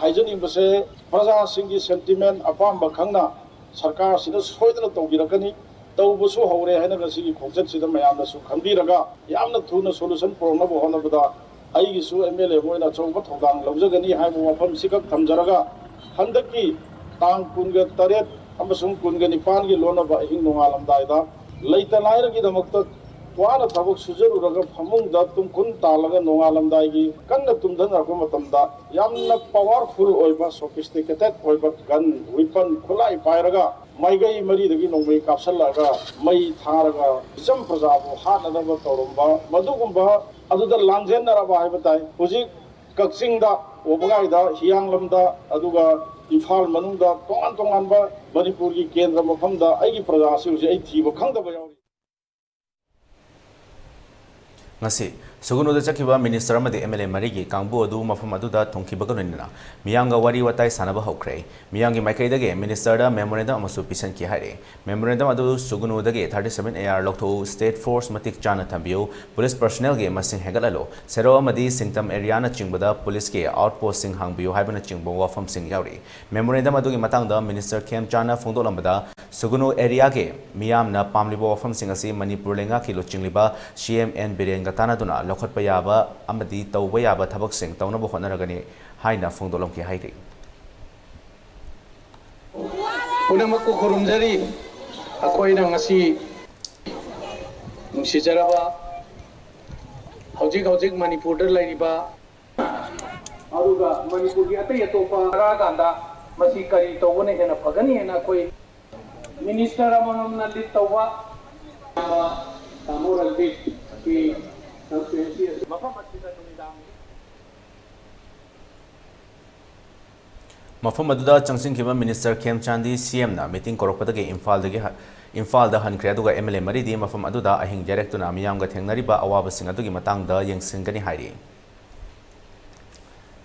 Hygienic Base, Praza Singi sentiment, Apam Bakanga, Sarkar Sidas Hoyder Togirakani, Taubusu Hore, Henagasi, Concept Sidam Yamasu, Kambiraga, Yamna Tuna solution for Nabo Honabada, Aisu, MLA, Moina Chobat, Lozagani, Hamu, Sikak, Tamjaraga, Handaki, Tang Kunga Taret, Amasum Kungani Pangi, Lona Hindualam Daida, later Nairaki the Mokta. One of Tabuk Suzaru Hamung Datum Kun Talaga Noalam Daigi, Kanda Tumdan Akumatamda, Yamna powerful oiba, sophisticated oiba gun, weapon, Kulai Piraga, Maigai Mari the Gino, Kapsalaga, Mai Taraga, some Prazabu, Hanada Torumba, Madugumba, other than Lanzena Bahatai, Uzik, Kaksinda, Obaida, Hianglamda, Aduga, Ifal Manunda, Tonganba, ꯃꯅꯤꯄꯨꯔꯒꯤ ꯀꯦꯟꯗ꯭ꯔ ꯃꯐꯝꯗ ꯑꯩꯒꯤ ꯄ꯭ꯔꯖꯥꯁꯤꯡꯁꯦ ꯑꯩ ꯊꯤꯕ ꯈꯪꯗꯕ ꯌꯥꯎꯔꯤ ngasi suguno da chakiba minister amadi MLA marigi kangbu adu mafam adu da thongkiba gonina miyanga wari watai sanaba hokre miyangi maikai dage minister da memorandum amasu pisan ki haire memorandum adu suguno dage 37 AR lokto state force matik chana thambiu police personnel ge masing hegalalo sero amadi singtam area na chingbada police ke outpost sing hangbiu haibana chingbo wafam sing yauri memorandum adu gi matang da minister kem chana phongdolambada suguno area ge miyam na pamlibo wafam sing asi manipur lenga kilo chingliba CMN biren tana duna lokhat payaba amadi tawba yaba thabak sing tawna bo khonaragani haina phongdolom ki hairi punamak ko khurumjari akoina ngasi nungsijaraba hojik manipur da lairiba aruga manipur gi atai atopa ra ganda masi kari tawone hena phagani hena koi minister amam na lit tawwa tamoral bit ki mafam aduda changsing kiba minister Kem Chandi CM na meeting korokpada ge Imphal da hankre aduga MLA mari di mafam aduda ahing direct na miyam ga thengnari ba awaba sing adugi matang da yengsingani hairi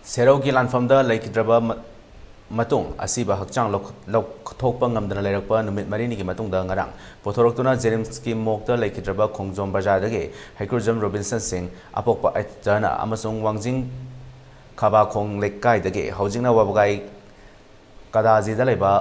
serau gi lanfam da laikidraba matung asiba hakchang thokpa ngamdana leirakpa numit marini gi matung da ngarang pothoraktuna Jerimski mokta laikidraba khongjom bajar dage Haikurjam Robinson Singh apokpa ajana amasung wangjing khaba khong lekai dage haujingna wabagai kadaji da leba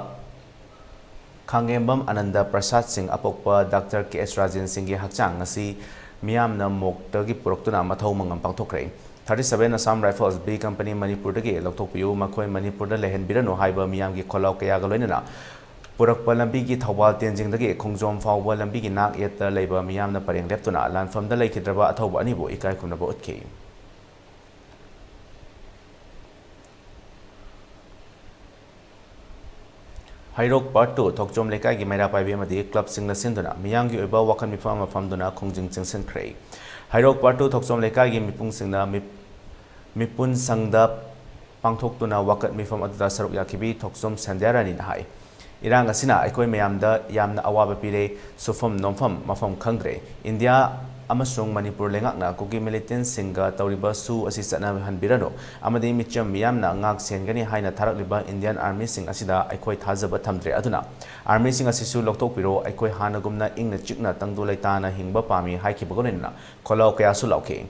khangembam Ananda Prasad Singh apokpa Dr. KS Rajan Singh gi hakchang ngasi miyamna mokta gi puroktuna mathau mangam pangthokre 37 Assam Rifles B Company Manipur dage lokthokpiu makhoi Manipur da lehen birano haiba miyam gi kholau kaya ga loinana purakpa lambi gi thawal tenjing dage khongjom fawba lambi gi nak yetta leiba miyam na pareng leptuna lanfam da laikhidraba athawba ani bo ikai khumna bo utke Hairok Part 2 Thokjom Lekai gi Maira Paibe Madi Club Singla Sinduna Miyang gi Oba Wakan Mifam Mafam Duna Khongjing Chingsen Krei Hairok Part 2 Thokjom Lekai gi Mipung Singna Mipun Sangda Pangthok Tuna Wakat Mifam Aduda Saruk Yakibi Thokjom Sandarani Nahai Irang Asina Aikoi Mayamda Yamna Awaba Pire Sufam Nomfam Mafam Khangre India amasung Manipur lengakna kogi militant singa tawriba su asi satna hanbirano amadi micham miyamna ngak sengani haina tharakliba Indian Army sing asida aikoi thajaba thamdre aduna Army sing asisu loktokpiro aikoi hanagumna ingna chikna tangdu laitana hingba pami haikibagonena kholaw kaya su lauke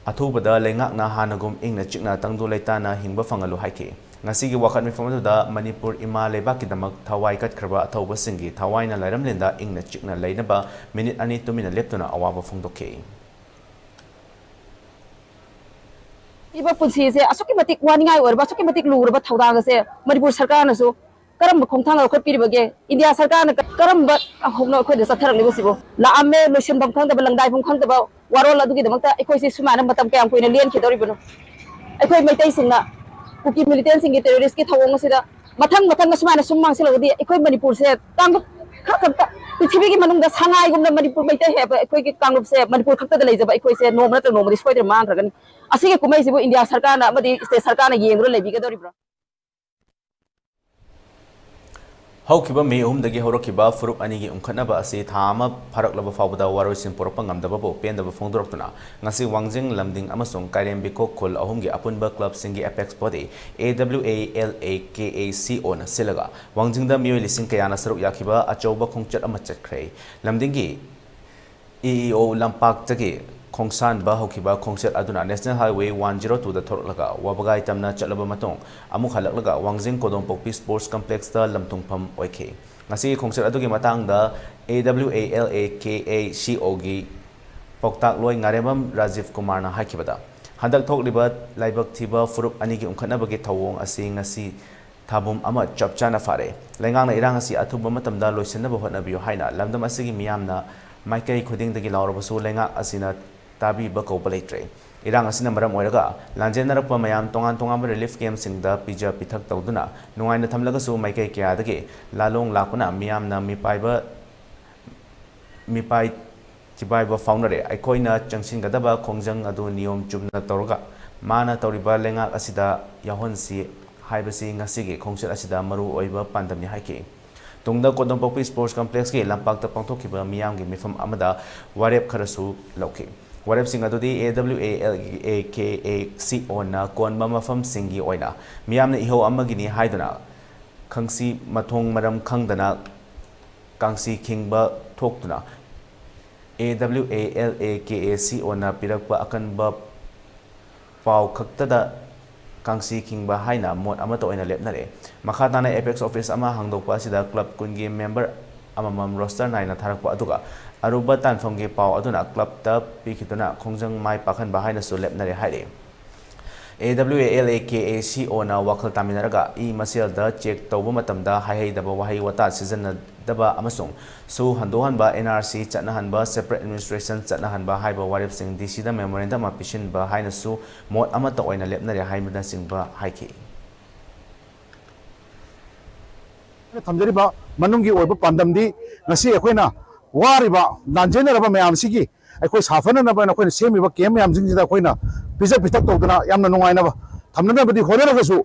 athubada lengakna hanagum ingna chikna tangdu laitana hingba fangalu haike ngasigi wakat mifam da Manipur ima lebaki damak thawai kat khraba athauba singi thawaina lairamlenda ingna chikna lainaba minute ani tumina leptuna awaba phongdoke iba punsi se asuki matik waningai orba asuki matik lurba thawda se Manipur sarkar na so karam khongthang lo khot piribage India sarkar na karam ba hokno khoi de satharak libo sibo la amme lotion bam khang da langdai phong khang da warol adugi damakta ekoi se sumana matam kayam koina lien khidori bono ekoi maitai singna kuki militant singi terrorist ki thawong sida mathang sumana summang silodi ekoi Manipur se tang khakta prithibi ki manung da sangai gumna Manipur maitai he ekoi ki kanglup se Manipur khakta da leijaba ekoi se nomna to nomri soidre man ragani asige kumai sibo India sarkar na amadi state sarkar na yengro lebi ga dori bro Haukiba May Umdagi Horokiba Furup Anigi Umkanaba Asi Thama Paraklaba Fawda Warosin Poropangam Dabo Pen of Fondortuna Nasi Wangjing Lamding Amasung Kairem Biko Kol Ahungi Apunba Club Singi Apex Body AWALAKACO na Silaga Wangjing da Mio Lising Kayana Saruk Yakiba Achoba Kongchat Amachat Kray Lamdingi EEO Lampak Tagi Khongsan ba hokiba khongset aduna National Highway 102 da thorlaga wabagai tamna chalaba matong amuk halaklaga Wangjing Kodong Pokpi Sports Complex da lamtungpham oike ngasi khongset adugi matang da AWALAKACO gi poktak loi ngaremam Rajiv Kumar na hakibada handak thokliba laibak thiba furup ani gi umkhanabagi thawong asi ngasi thabum ama chapchana fare lengang na irang asi athuba matamda loisenaba hotnabiyo haina lamdam asigi miyamna maikai khuding dagi lawrabasu lenga asina tabi bako balaitre irang asina maram oiraga lanjenarappa mayam tongan tongan relief camp singda pija pithak tawduna nungaina thamlaga su maikai kya dage lalong lakuna miyam na mipai chibaiba faunare aikoina changsingadaba khongjang adu niyom chumna tawraga mana tawriba lenga asida yahonsi haibasi ngasigi khongset asida maru oiba pandamni haike Tungda Kodongpokpi Sports Complex ki lampakta pangthokkiba miyamgi mifam amada warep kharasu lauki. Warep sing adudi AWALAKACO na konba mafam singi oina miyamna iho amagini haiduna khangsi mathong maram khangdana kangsi kingba thoktuna AWALAKACO na pirakpa akanba pau khaktada Kangsi Kingba Haina Mot Amato in a Lepnare. Makatana Apex Office Ama Hangdokpa Sida Club Kungi member Amamam Roster Nine Tarakpa Aduga. Aruba Tan from Gay Pau Aduna Club Tab Pikituna Kongjang Mai Pakan behind us to Lepnare Hide. AWALAKACO na Wakal Taminaraga E Masil da Check Tobumatamda Hai Daba Wahi Wata Season Daba Amasung. So Handohanba NRC Chatnahanba Separate Administration Chatnahanba Haiba Warip Sing DC da Memorandum Pishin Ba Hainasu Mot Amata Oina Lepnare Haimada Sing Ba Haiki. Tamjariba Manungi Oba Pandamdi Nasi Aquina Wariba Nanjana Mayamsiki. I Safana and same if came Yamsing the Quina, Pizza Pitactona, Yamna Noinava, Tamana, but the Horagasu,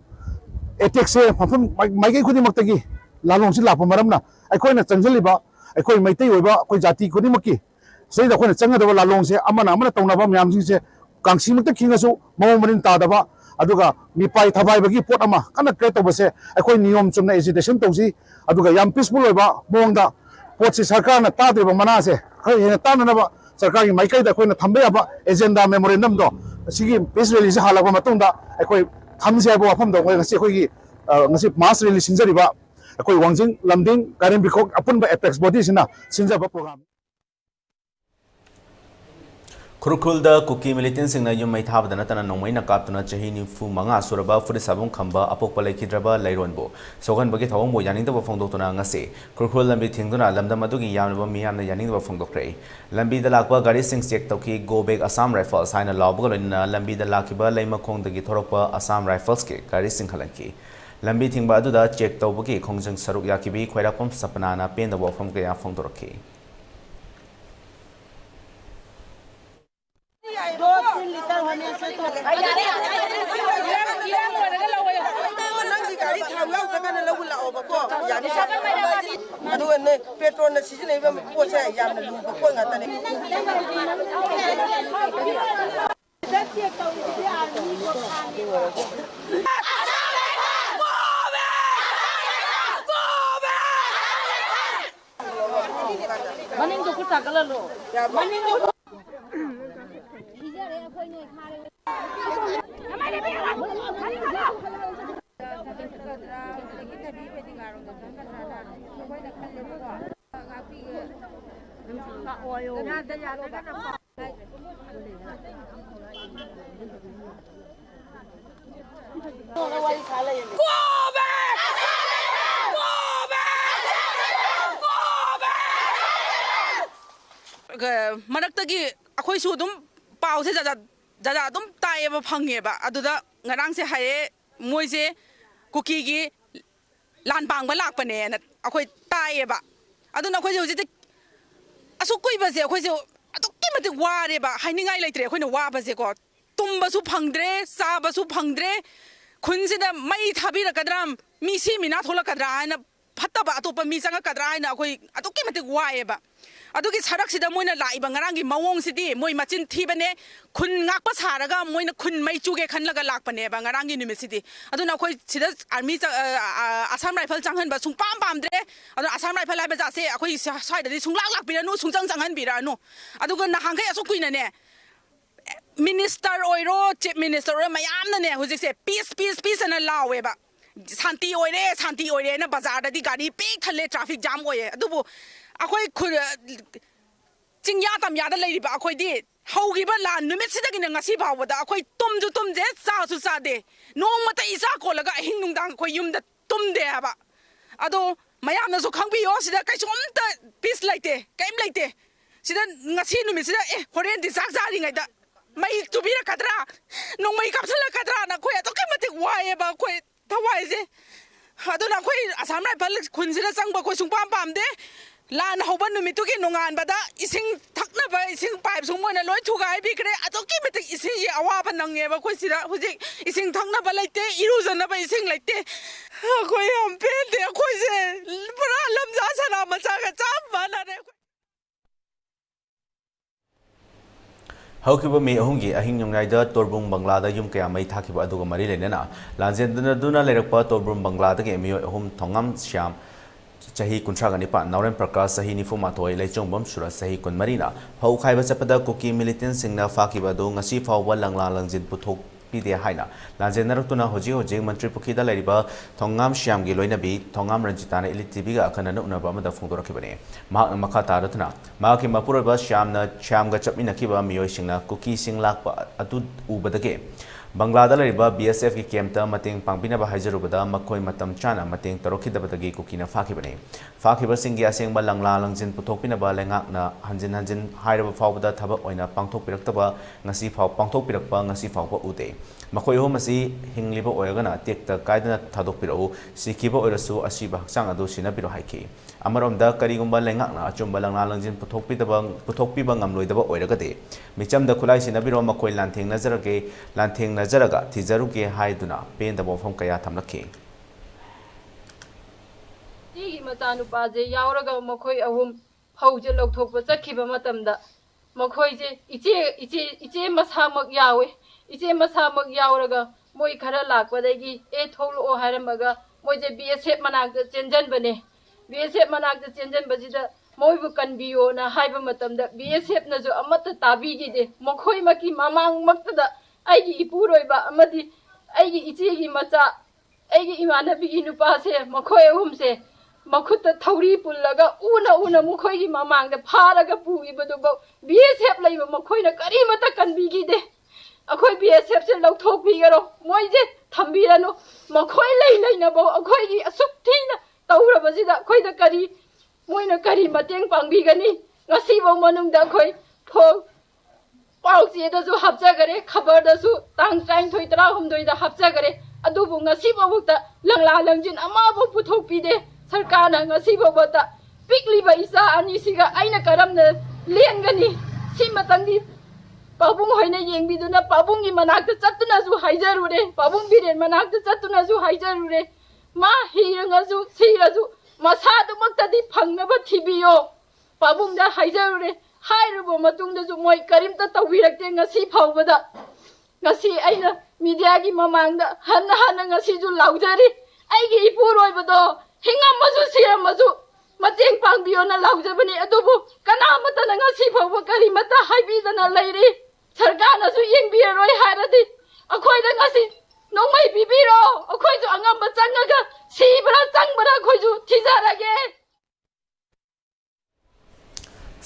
it takes a Mikey Kudimatagi, Lalonsila Pomaramna, I call it Tanjaliba, I call my Tayuba, Kojati Kudimaki. Say the when it's Sanga Lalonse, Amana Tonava Yamsi, Kangsimata Kingasu, Momarin Tadava, Aduga, Mipai Tabai Potama, Kana Kretobase, I call Niom Sumna hesitation Tosi, Aduga Yam Peaceful Monda, Potsi Sakana Tadi Manase, Tanava. Sarkari Michael da Queen Tambaba, Agenda Memorandum do. Sigi peace release Halamatunda, a quay Tamsiabo upon the way Siki, mass release in Zariba, a quay Wanging, Lambing, Karen Biko, upon by Apex bodies in a Sinjaba program. Kurukulda Kuki militants in the Yumay Tabadanatan and Nomina Kaptuna Chahini Fu Manga Suraba for the Sabun Kamba, Apopala Kidraba, Laironbo. Sogan Bagit Home, Yanin the Fondotona Ngase. Kurkul Lambi Tinguna, Lambda Madugi Yanaba Miam the Yanin the Fondo Cray. Lambi the Lakwa Garising Sektoki, Go Big Assam Rifles, Sign a Lobble in Lambi the Lakiba, Lama Kong the Gitoropa, Assam Rifles, Garising Kalanki. Lambi Tingbadu, Check Tobuki, Kongjang Saruk Yakibi, Quairapum Sapanana, Pain the Walk from Gaya Fondoroki. Manaktagi akhoi su dum pau se jaja dum tai ba phange ba aduda ngarang se haye moise kuki gi lan bang ba lak pane na akhoi tai ba aduna akhoi je je asu koi ba je akhoi je adukki mate ware ba hainingai leitre akhoi na wa ba je ko tumba su phangdre sa ba su phangdre khunjida mai thabi ra kadram mi si mina thola kadra na phatta ba atopa mi sanga kadra na akhoi adukki mate wae ba adugi sarak sida moina laiba ngarangi mawong sidi moi machin thibane khun ngakpa saraga moina khun mai chuge khanlaga lakpane ba ngarangi nimisidi aduna khoi sida army assam rifle changhan ba sung pam pam dre adu assam rifle laiba ja se akhoi sai da sung lak lak biranu sung changhan biranu aduga na hangai asu kuina ne minister oiro chief minister oiro mayamna ne hujik se peace ana lawe ba santi oire na bazar da di gari pek thale traffic jam oye adubu akhoi chingya tam ya da leiri ba akhoi di haugi ba la numit sida gi ngasi ba wada akhoi tum je sa su sa de nong mata isa ko laga hin nung dang akhoi yum da tum de ba ado mayam na so khangbi yo sida kai som ta peace laite kaim laite sida ngasi numit sida horen di sak sa ri ngai da mai tu bi ra kadra nong mai kap sala kadra na khoi to kai mate wae ba khoi thawai je ado na khoi asam rai pal khun sida sang ba khoi sung pam pam de lan hoban numituki nongan bada ising thakna ba ising pipe sung moina loi thugai bi kre atoki mete ising ye awa ba nange ba khoi sira hujik ising thakna ba laite iru jana ba ising laite ꯑꯩꯈꯣꯏ ꯌꯥꯝ ꯄꯦꯟꯗꯦ ꯑꯩꯈꯣꯏꯁꯦ ꯄꯨꯔꯥ ꯂꯝꯖꯥ ꯁꯅꯥ ꯃꯆꯥꯒ ꯆꯞ ꯃꯥꯟꯅꯔꯦ ꯍꯧꯈꯤꯕ ꯃꯦ 3ꯒꯤ ꯑꯍꯤꯡ ꯅꯣꯡꯌꯥꯏꯗ ꯇꯣꯔꯕꯨꯡ ꯕꯪꯒ꯭ꯂꯥꯗ ꯌꯨꯝ ꯀꯌꯥ ꯃꯩ ꯊꯥꯈꯤꯕ ꯑꯗꯨꯒ ꯃꯔꯤ ꯂꯩꯅꯅ ꯂꯥꯟꯖꯦꯟꯗꯨꯅ ꯂꯩꯔꯛꯄ ꯇꯣꯔꯕꯨꯡ ꯕꯪꯒ꯭ꯂꯥꯗꯒꯤ ꯃꯤꯑꯣꯏ 3 ꯊꯣꯡꯉꯝ ꯁ꯭ꯌꯥꯝ ꯆꯍꯤ 39 ꯅꯥꯎꯔꯦꯝ ꯄ꯭ꯔꯀꯥꯁ ꯆꯍꯤ 94 ꯂꯩꯆꯣꯡꯕꯝ ꯁꯨꯔꯖ ꯆꯍꯤ 24ꯅ ꯐꯧ ꯈꯥꯏꯕ ꯆꯠꯄꯗ ꯀꯨꯀꯤ ꯃꯤꯂꯤꯇꯦꯟꯁꯤꯡꯅ ꯐꯥꯈꯤꯕ ꯑꯗꯨ ꯉꯁꯤ ꯐꯥꯎꯕ ꯂꯪꯂꯥ ꯂꯪꯖꯤꯟ ꯄꯤꯗꯦ ꯍꯥꯏꯅ ꯂꯥꯟꯖꯦꯟꯅꯔꯛꯇꯨꯅ ꯍꯧꯖꯤꯛ ꯃꯟꯇ꯭ꯔꯤ ꯄꯨꯈ꯭ꯔꯤꯗ ꯂꯩꯔꯤꯕ ꯊꯣꯡꯉꯥꯝ ꯁ꯭ꯌꯥꯝꯒꯤ ꯂꯣꯏꯅꯕꯤ ꯊꯣꯡꯉꯥꯝ ꯔꯟꯖꯤꯇꯥꯅ ꯏꯂꯤꯇꯤꯚꯤꯒ ꯑꯈꯟꯅꯅ ꯎꯅꯕ ꯑꯃꯗ ꯐꯣꯡꯗꯣꯔꯛꯈꯤꯕꯅꯤ ꯃꯍꯥꯛꯅ ꯃꯈꯥ ꯇꯥꯔꯗꯨꯅ ꯃꯍꯥꯛꯀꯤ ꯃꯄꯨꯔꯣꯏꯕ ꯁ꯭ꯌꯥꯝꯒ ꯆꯠꯃꯤꯟꯅꯈꯤꯕ ꯃꯤꯑꯣꯏꯁꯤꯡꯅ ꯀꯨꯀꯤꯁꯤꯡ ꯂꯥꯛꯄ ꯑꯗꯨ ꯎꯕꯗꯒꯤ ꯕꯪꯒ꯭ꯂꯥꯗ ꯂꯩꯔꯤꯕ BSFꯒꯤ ꯀꯦꯝꯞꯇ ꯃꯇꯦꯡ ꯄꯥꯡꯕꯤꯅꯕ ꯍꯥꯏꯖꯔꯨꯕꯗ ꯃꯈꯣꯏ ꯃꯇꯝ ꯆꯥꯅ ꯃꯇꯦꯡ ꯇꯧꯔꯛꯈꯤꯗꯕꯗꯒꯤ ꯀꯨꯀꯤꯅ ꯐꯥꯈꯤꯕꯅꯤ ꯐꯥꯈꯤꯕꯁꯤꯡꯒꯤ ꯑꯁꯦꯡꯕ ꯂꯪꯂꯥ ꯂꯪꯖꯤꯟ ꯄꯨꯊꯣꯛꯄꯤꯅꯕ ꯂꯩꯉꯥꯛꯅ ꯍꯟꯖꯤꯟ ꯍꯟꯖꯤꯟ ꯍꯥꯏꯔꯕ ꯐꯥꯎꯕꯗ ꯊꯕꯛ ꯑꯣꯏꯅ ꯄꯥꯡꯊꯣꯛꯄꯤꯔꯛꯄ ꯉꯁꯤ ꯐꯥꯎꯕ ꯎꯗꯦ ꯃꯈꯣꯏ ꯑꯍꯨꯝ ꯑꯁꯤ ꯍꯤꯡꯂꯤꯕ ꯑꯣꯏꯔꯒꯅ ꯇꯦꯛꯇ ꯀꯥꯏꯗꯅ ꯊꯥꯗꯣꯛꯄꯤꯔꯛꯎ ꯁꯤꯈꯤꯕ ꯑꯣꯏꯔꯁꯨ ꯑꯁꯤꯕ ꯍꯛꯆꯥꯡ ꯑꯗꯨ ꯁꯤꯟꯅꯕꯤꯔꯣ ꯍꯥꯏꯈꯤ ꯑꯃꯔꯣꯝꯗ ꯀꯔꯤꯒꯨꯝꯕ ꯂꯩꯉꯥꯛꯅ ꯑꯆꯨꯝꯕ ꯂꯪꯂꯥ ꯂꯪꯖꯤꯟ ꯄꯨꯊꯣꯛꯄꯤꯕ ꯉꯝꯂꯣꯏꯗꯕ ꯑꯣꯏꯔꯒꯗꯤ ꯃꯤꯆꯝꯗ ꯈꯨꯠꯂꯥꯏ ꯁꯤꯟꯅꯕꯤꯔꯣ ꯃꯈꯣꯏ ꯂꯥꯟꯊꯦꯡꯅꯖꯔꯒ ꯊꯤꯖꯔꯨꯒꯦ ꯍꯥꯏꯗꯨꯅ ꯄꯦꯟꯗꯕ ꯋꯥꯐꯝ ꯀꯌꯥ ꯊꯝꯂꯛꯈꯤ ꯁꯤꯒꯤ ꯃꯆꯥꯅꯨꯄꯥꯁꯦ ꯌꯥꯎꯔꯒ ꯃꯈꯣꯏ ꯑꯍꯨꯝ ꯐꯧꯁꯦ ꯂꯧꯊꯣꯛꯄ ꯆꯠꯈꯤꯕ ꯃꯇꯝꯗ ꯃꯈꯣꯏꯁꯦ ꯏꯆꯦ ꯃꯁꯥꯃꯛ ꯌꯥꯎꯋꯦ ꯏꯆꯦ ꯃꯁꯥꯃꯛ ꯌꯥꯎꯔꯒ ꯃꯣꯏ ꯈꯔ ꯂꯥꯛꯄꯗꯒꯤ ꯊꯣꯛꯂꯛꯑꯣ ꯍꯥꯏꯔꯝꯃꯒ ꯃꯣꯏꯁꯦ BSF ꯃꯅꯥꯛꯇ ꯆꯦꯟꯖꯟꯕꯅꯦ BSF ꯃꯅꯥꯛꯇ ꯆꯦꯟꯖꯟꯕꯁꯤꯗ ꯃꯣꯏꯕꯨ ꯀꯟꯕꯤꯌꯣꯅ ꯍꯥꯏꯕ ꯃꯇꯝꯗ BSFꯅꯁꯨ ꯑꯃꯠꯇ ꯇꯥꯕꯤꯈꯤꯗꯦ ꯃꯈꯣꯏꯃꯛꯀꯤ ꯃꯃꯥꯡꯃꯛꯇꯗ ꯑꯩꯒꯤ ꯏꯄꯨꯔꯣꯏꯕ ꯑꯃꯗꯤ ꯑꯩꯒꯤ ꯏꯆꯦꯒꯤ ꯃꯆꯥ ꯑꯩꯒꯤ ꯏꯃꯥꯟꯅꯕꯤꯒꯤ ꯅꯨꯄꯥꯁꯦ ꯃꯈꯣꯏ ꯑꯍꯨꯝꯁꯦ ꯃꯈꯨꯠꯇ ꯊꯧꯔꯤ ꯄꯨꯜꯂꯒ ꯎꯅ ꯃꯈꯣꯏꯒꯤ ꯃꯃꯥꯡꯗ ꯐꯥꯔꯒ ꯄꯨꯈꯤꯕꯗꯨꯐꯥꯎ BSF ꯂꯩꯕ ꯃꯈꯣꯏꯅ ꯀꯔꯤꯃꯠꯇ ꯀꯟꯕꯤꯈꯤꯗꯦ ꯑꯩꯈꯣꯏ BSFꯁꯦ ꯂꯧꯊꯣꯛꯄꯤꯒꯔꯣ ꯃꯣꯏꯁꯦ ꯊꯝꯕꯤꯔꯅꯨ ꯃꯈꯣꯏ ꯂꯩꯅꯕꯧ ꯑꯩꯈꯣꯏꯒꯤ ꯑꯁꯨꯛ ꯊꯤꯅ ꯇꯧꯔꯕꯁꯤꯗ ꯑꯩꯈꯣꯏꯗ ꯃꯣꯏꯅ ꯀꯔꯤ ꯃꯇꯦꯡ ꯄꯥꯡꯕꯤꯒꯅꯤ ꯉꯁꯤꯐꯥꯎ ꯃꯅꯨꯡꯗ ꯑꯩꯈꯣꯏ ꯄꯥꯎꯆꯦꯗꯁꯨ ꯍꯥꯞꯆꯈꯔꯦ ꯈꯕꯔꯗꯁꯨ ꯇꯥꯡ 23-16ꯗ ꯍꯥꯞꯆꯈꯔꯦ ꯑꯗꯨꯕꯨ ꯉꯁꯤꯐꯥꯎꯕꯇ ꯂꯪꯂꯥ ꯂꯪꯖꯤꯟ ꯑꯃꯐꯥꯎ ꯄꯨꯊꯣꯛꯄꯤꯗꯦ ꯁꯔꯀꯥꯔꯅ ꯉꯁꯤꯐꯥꯎꯕꯇ ꯄꯤꯛꯂꯤꯕ ꯏꯆꯥ ꯑꯅꯤꯁꯤꯒ ꯑꯩꯅ ꯀꯔꯝꯅ ꯂꯦꯟꯒꯅꯤ ꯁꯤꯃꯇꯪꯗꯤ ꯄꯥꯕꯨꯡ ꯍꯣꯏꯅ ꯌꯦꯡꯕꯤꯗꯨꯅ ꯄꯥꯕꯨꯡꯒꯤ ꯃꯅꯥꯛꯇ ꯆꯠꯇꯨꯅꯁꯨ ꯍꯥꯏꯖꯔꯨꯔꯦ ꯄꯥꯕꯨꯡ ꯕꯤꯔꯦꯟ ꯃꯅꯥꯛꯇ ꯆꯠꯇꯨꯅꯁꯨ ꯍꯥꯏꯖꯔꯨꯔꯦ ꯃꯥ ꯍꯤꯔꯉꯁꯨ ꯁꯤꯔꯁꯨ ꯃꯁꯥꯗꯨꯃꯛꯇꯗꯤ ꯐꯪꯅꯕ ꯊꯤꯕꯤꯌꯣ ꯄꯥꯕꯨꯡꯗ ꯍꯥꯏꯖꯔꯨꯔꯦ ꯍꯥꯏꯔꯨꯕ ꯃꯇꯨꯡꯗꯁꯨ ꯃꯣꯏ ꯀꯔꯤꯝꯇ ꯇꯧꯕꯤꯔꯛꯇꯦ ꯉꯁꯤ ꯐꯥꯎꯕꯗ ngasi aina media gi mamangda hanna hanna ngasi ju laujari aigi ipuroibado hingamazu siramazu mateng pangbiona laujabani adubu kanamata na ngasi phawba karimata haibidana leiri sarkana su yengbiroi haradi akhoi da ngasi nongmai bibiro akhoi ju angamba changaga sibra changbara akhoi ju thijarage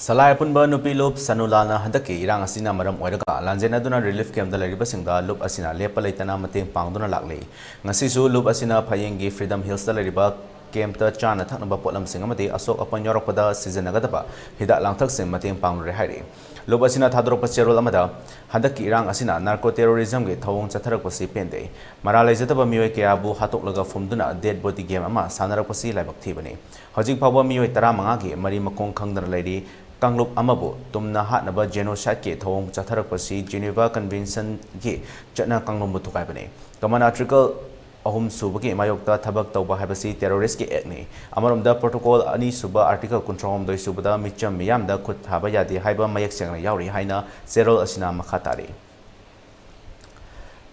Salai punba nupi lup sanulana handaki irang asina maram oiraga lanjena duna relief camp da lariba singda lup asina lepa laitana mateng pangduna lakli ngasi su lup asina phayengi freedom hills da lariba camp ta chana thaknaba potlam singa mati asok apan yorakpada season agadaba hida langthak sem mateng pangnure hairi lup asina thadrokpa cherol amada handaki irang asina narco terrorism ge thawong chatharakpasi pende maralajataba mioi kya bu hatoklaga fumduna dead body game ama sanarakpasi laibak thibani hojik phawba mioi 15 gi mari makong khangdana lairi Kanglup Amabu, Tumna Hatnaba Genocide Ki Thawong Chatharakpasi Geneva Convention Ki Chatna Kanglum Butukaibani. Kamana Trickle Ahum Subaki Mayokta Tabak Tauba Habasi Terrorist Ki Ekni. Amaramda Protocol Ani Suba Article Control Doi Subada Micham Miyamda Kut Habayadi Haiba Mayak Sangna Yauri Haina Zero Asina Makhatari.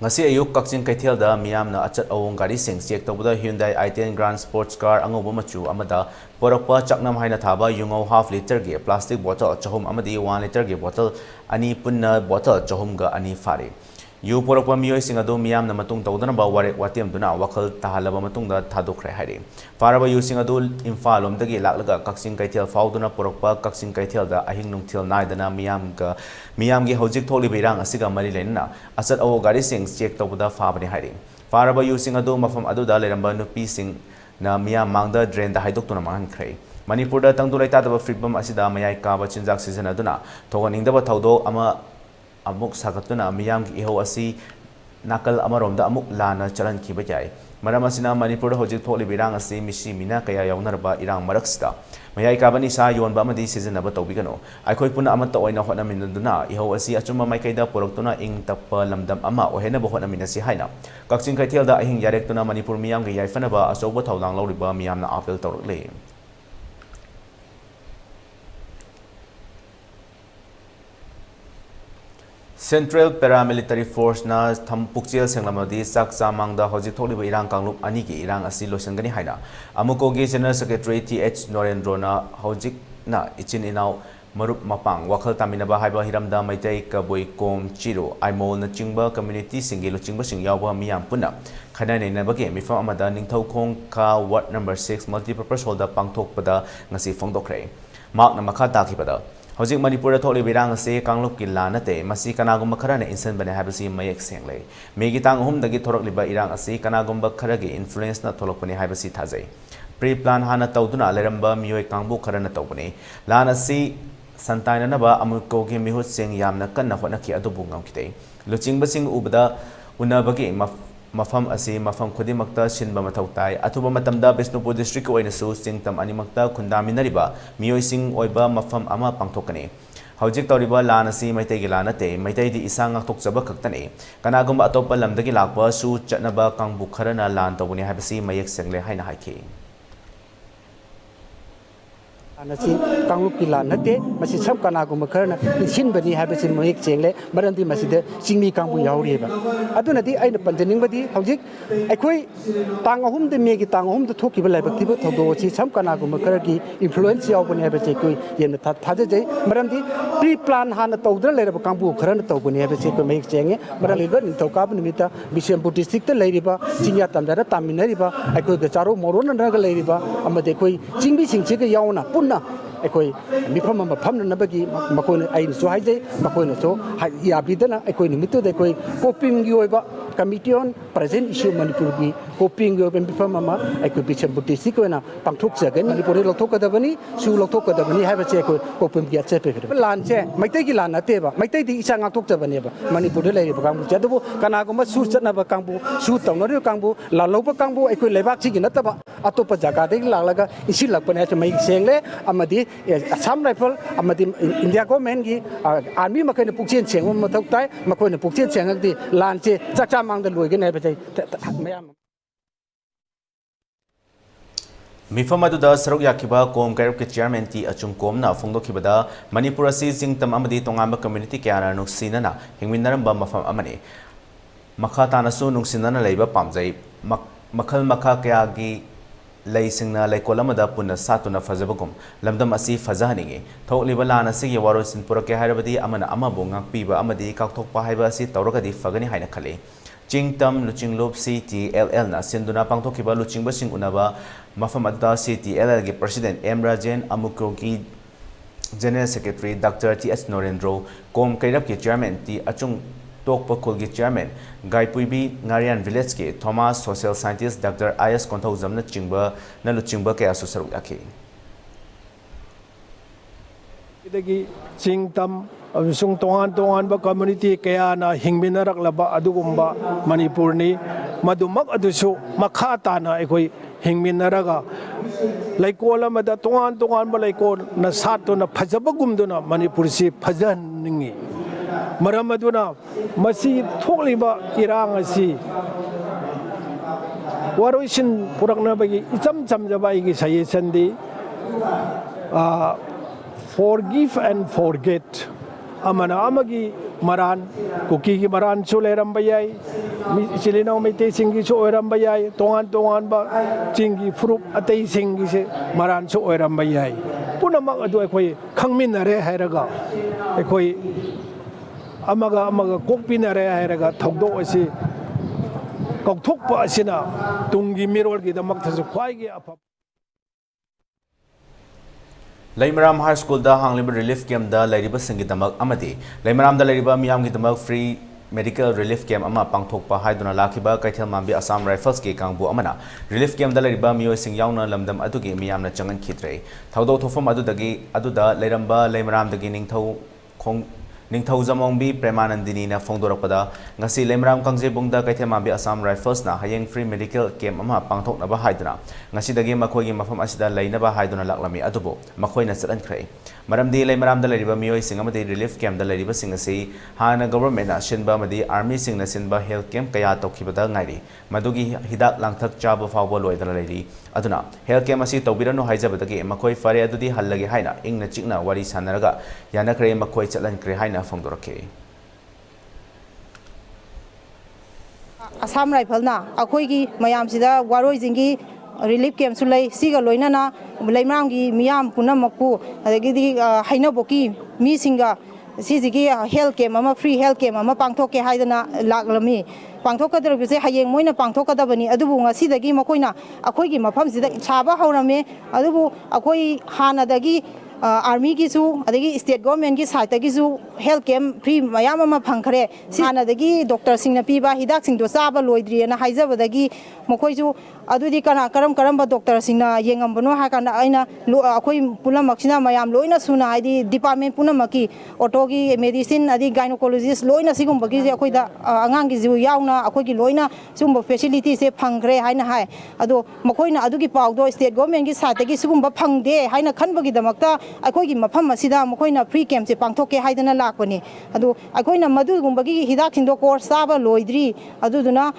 Ngasi ayuk Kakchin Kaithialda miyamna achat awong gari sing check tawda Hyundai i10 Grand Sports Car angoba machu amada porakpa chaknam haina thaba yungo half liter ge plastic bottle chahum amadi 1 liter ge bottle ani punna bottle chahum ga ani fari yu porakpa miyoi sing adu miyamna matung tawdana ba ware watem duna wakhal tahalaba matung da thadokre hairi faraba yu sing adu imphal omdagi laklaga Kakchin Kaithial fauduna porakpa Kakchin Kaithial da ahing nungthil naidana miyamgi hojik tholiba irang asiga mari lena achat awo gari sing check tawda fabani hairi faraba yu sing adu mafam adu da leramba nupi sing na miyam mangda drain da haidok tuna mangan khrei Manipur da tangdu laita da freedom asida mayai ka ba chinjak season aduna thoganing da thawdo ama amuk sagatuna miyam gi iho asi nakal amarom da amuk lana chalan khiba jai Maram asina Manipur hojik thokliba irang asi misi mina kaya yaunarba irang maraksida mayai kabani sa yonba amadi sizinaba tawbigano aikhoi puna amata oina hotnaminaduna ihau asi achuma maikaida poroktuna ing tappa lamdam ama ohenaba hotnaminasi haina kakching kaithelda ahing yarektuna Manipur miyam ge yaifanaba asoba thawlang lawriba miyamna apel tawrakle Central Paramilitary Force na Pukchel Senglamadi Saksa Mangda Hojik Tholiba Irang Kanglup Anigi Irang Asi Losangani Haina Amukogi General Secretary T.H. Norendro na Hojik na Ichin Inau Marup Mapang Wakal Taminaba Haiba Hiramda Maitai Kaboi Kom Chiro Aimol na Chingba Community Singilo Chingba Sing Yawba Miyam Puna Khanane Nabage Mifam Amada Ningthau Khong Ka Ward number 6 Multipurpose Hall da Pangthokpada Ngasi Phongdokre Mark na Makha Takipada Hojik Manipur tholi birang se Kanglup ki lanate masi kanagumba kharana insan bane habasi mayek sengle megi tang hum dagi thorok liba irang asi kanagumba kharagi influence na tholokpani habasi thajai pre plan hana tawduna leramba miyoi kangbu kharana tawbani lana si santaina naba amuko gi mihut sing yamna kanna hona ki adubu ngamkite luchingba sing ubada unabagi mafam asi mafam khudimakta sinba mathau tai athuba matamda Bisnupur district oina su singtam animakta khundaminariba miyoi sing oiba mafam ama pangthokani hojik tawriba lan asi maitai gi lanate maitai di isang thokjaba khaktani kanagumba atopa lamdagi lakpa su chatnaba kangbu kharana lan tawuni habasi mayek sengle haina haiki Nasi Kanglup ki lan nate masi sam kanagumba kharana sin bani habasi mayek sengle marandi maside singmi kangbu yauri ba aduna di aina pantening badi hojik aikhoi tang ahum de megi tang ahum de thoki balai bakti ba thodo chi sam kanagumba kharagi influence yaw bani habasi koi yen thaje jai marandi pre plan hana tawdra lera kangbu kharana tawbani habasi koi mayek senge marali ba nin thauka bani mita Bisnupur district te leiriba chingya tamdara taminariba aikhoi ga charo moron na ga leiriba amade koi chingbi singche ga yauna Ekoi mifam ama famna nabagi makoi ain so haije makoi no so ya bidana ekoi nimitu de koi coping gi oiba committee on present issue Manipur gi coping gi mifam ama ekoi Bisnupur district ko na pangthok jagen Manipur lo thok da bani su lo thok da bani haiba che ko coping gi ache pe lan che maitai gi lan ate ba maitai di isa ngak thok ja bani ba Manipur le le ba kang ja do kana ko ma su chatna ba kang bu su tong no kang bu la lo ba kang bu ekoi lebak chi gi na ta ba atopa jaga de la laga isi lak pa ne mai sengle amadi Assam rifle amadi India government gi army makai ne pukchen cheng ma thok tai makoi ne pukchen cheng di lan che chakcha mang da loi ge ne ba chai mayam Mifam aduda saruk yakiba kom kairap ke chairman ti achung kom na phongdokhibada Manipur asi jingtam amadi tongamba community kyana nuksinana hingminaramba mafam amani makha tanasu nuksinana leiba pamjai makhal makha kya gi Laisingna Laikolamada Puna Satuna Fazabagum, Lamdam Asi Fazaningi, Tokliba Lana Sigi Waros in Purake Harabadi Amana Amabunga Piba Amadi Kaktok Pahibasi Tauragadi Fagani Hainakali. Jingtam Luching Lob CTLL na Sinduna Pangtokiba Luching Basing Unaba Mafamada CTLL President M. Rajan Amukogi General Secretary Dr. T.S. Norendro, Kom Kairapki Chairman T. Achung Tokpa Kulgi Chairman, Gai Puibi, Ngarian Village, Thomas, Social Scientist, Dr. I.S. Kontauzam na Chingba, na Luchingba kaya susaruk yaki. Idagi Singtam, Sung Tongan ba community kaya na hingminarak laba adugumba Manipur ni, madumak aduso, makata na ekoi hingminaraga. Laikola mada tongan ba laikon na sato na pazabagum do na Manipur si pazan ningi. Maramaduna masi thokliba irang asi waroisin purakna bagi icham chamjaba igi suggestion di forgive and forget amana amagi maran kuki gi maran chu leram bayai silino mete singi chu oram bayai tongan ba chingi frup atei singi se maran chu oram bayai punamak adu ekoi khangminare hairaga ekoi amaga kokpinare hairaga thogdo asi kokthokpa asina tungi mirol gi damak thasu khwai gi apa Laimaram High School da hangliba relief camp da lairiba singidamak amadi Laimaram da lairiba miyam gidamak free medical relief camp ama pangthokpa haiduna lakiba Kaithel Mambi Assam Rifles ki kangbu amana relief camp da lairiba miyoi sing yauna lamdam adugi miyamna changan khitre thaudo thofam adudagi aduda lairamba Laimaram dagi ningthau khong Ningthau Zamongbi Premanandini na Fongdorakpada ngasi lemram kangjebungda kaithemambi Assam Rifles na hayeng free medical camp ama pangthoknaba haiduna ngasi dagi makhoigi mafam asida leinaba haiduna laklami adubo makhoina chalankhre maramdi lemramda leriba miyoi singamadi relief camp da leriba singasi hana government na shinba madi army singna sinba health camp kaya tokhibada ngairi madugi hidak langthak chaba fawba loidala leri aduna health camp asi tobiranu haijabadagi makhoi fare adudi hallagi haina ingna chikna wari sanaraga yanakre makhoi chalankre haina Fongdorake. Assam Rifle na akhoi mayam sida waroi jingi relief camp sulai siga loina na laimram gi miyam punamakpu adagi haina boki mi singa sijigi health camp ama free health camp ama pangthoke haidana laglami pangthokadrobise hayeng moina pangthokadabani adubu ngasidagi makoina akhoi gi mafam sida chaba haurame adubu akhoi hanadagi army ki su adagi state government ki side ki su health camp free mayam ama phangkhare hanadagi doctor singna piba hidak sing do chaba loidri na haijabadagi mokoi su adudi kana karam ba doctor singna yengambano ha kana aina akoi pulamaksina mayam loina suna haidi department punamaki auto gi medicine adi gynecologist loina sigum bagi akoi da angang gi ju yauna akoi gi loina sumba facility se phangkhre haina hai ado mokoina adugi pawdo state government gi side gi sugum ba phangde haina khanbagi damakta akhoi mafam asida mokoina free camp se pangthoke haidana lakpani adu akhoi madu gumbagi hidak sindo course saba loidri aduduna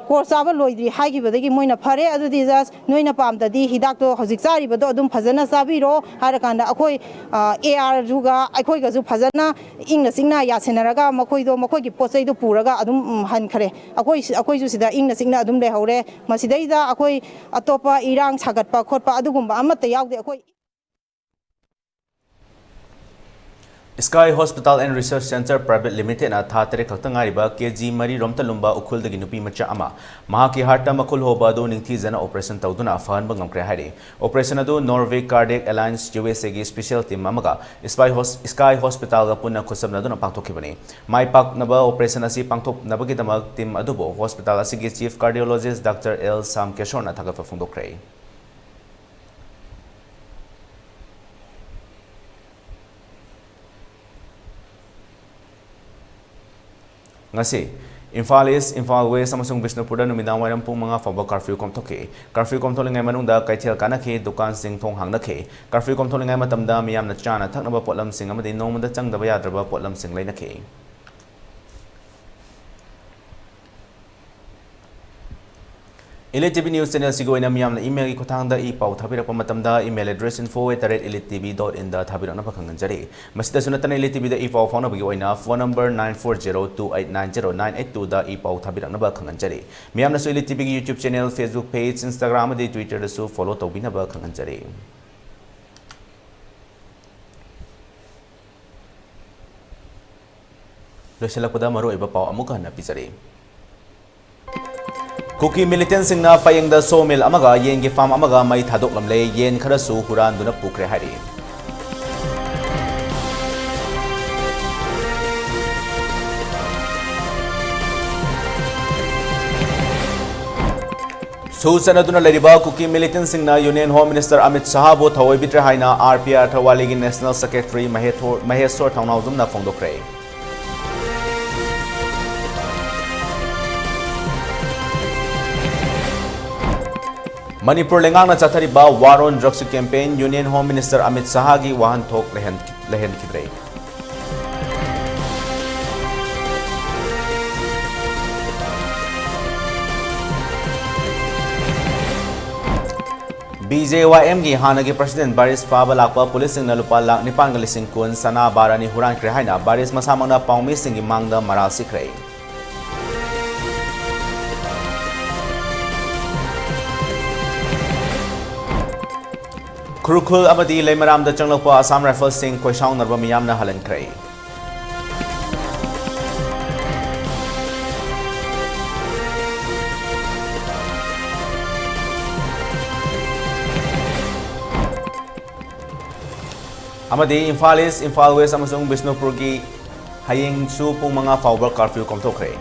course saba loidri haigi badagi moina phare adudi just noina pamdadi hidak to hojik chari bado adum phajana sabiro harakanda akhoi ar juga akhoi ga ju phajana ingna singna yasenaraga mokoi gi pochai do puraga adum han khare akhoi ju sida ingna singna adum le haure masidai da akhoi atopa irang sagatpa khotpa adugumba amata yaude akhoi Sky Hospital and Research Center Private Limited na thatere khaktangai KG Mari Romtalumba ukhul dagi nupi macha ama mahaki harta makul hoba do ningthi jana operation tawduna afahan bangamkre hari operation adu Norway Cardiac Alliance USA gi special team amaga Sky Hospital ga punna khusabna duna pangthokibani mai pak naba operation asi pangthok nabagi damak team adubo hospital asi gi chief cardiologist Dr. L Sam Keshor na thagafa phongdokre ngasi Imphal East, Imphal West amasung Bishnupurda numidang wairam pung mga fawba curfew komthoke curfew komtholingai manungda kaithel kanakhe dukan sing thong hangnakhe curfew komtholingai matamda miyamna chana thaknaba potlam sing amadi nomada changdaba yadraba potlam sing lainakhe ELITETV News Channel sigoina miyamna email gi khothangda i pau thabirakpa matamda email address info@elitetv.in da thabirakna pakhanganjare masida sunatana ELITETV da i pau phone bagi oina phone number 9402890982 da i pau thabirakna pakhanganjare miyamna su ELITETV gi YouTube channel Facebook page Instagram adi Twitter da su follow tawbina pakhanganjare loselakpada maru iba pau amuka na pizare Kuki militant singna payengda sawmill amaga yengi farm amaga mai thadok lamle yen kharasu huran duna pukre hari Susana duna leriba Kuki militant singna Union Home Minister Amit Shah bo thawai bitre haina RPR Thawali gi National Secretary Maheshwar Thaunawjum na phongdokre Manipur lengang na chathariba war on drugs campaign Union Home Minister Amit Shah gi wahan thok lehen kidre BJYM gi hanagi president Baris Faba lakpa police sing na lupa lak nipan ga lising kun sana barani huran kre haina Baris masamangna paumi sing gi mangda maral sikre Kurukul amadi leimaram da changlakpa Assam Rifles sing koisang narba miyamna halankrai amadi Imphal East, Imphal West amasung Bishnupur gi hayeng su pung mga fawbar curfew komthokre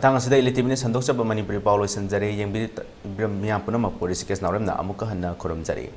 matang asida ELITETV ni sandokchaba Manipuri Paulo sanjare yengbi miam punamapur Rishikesh Naorem na amuka hanna khurumjari.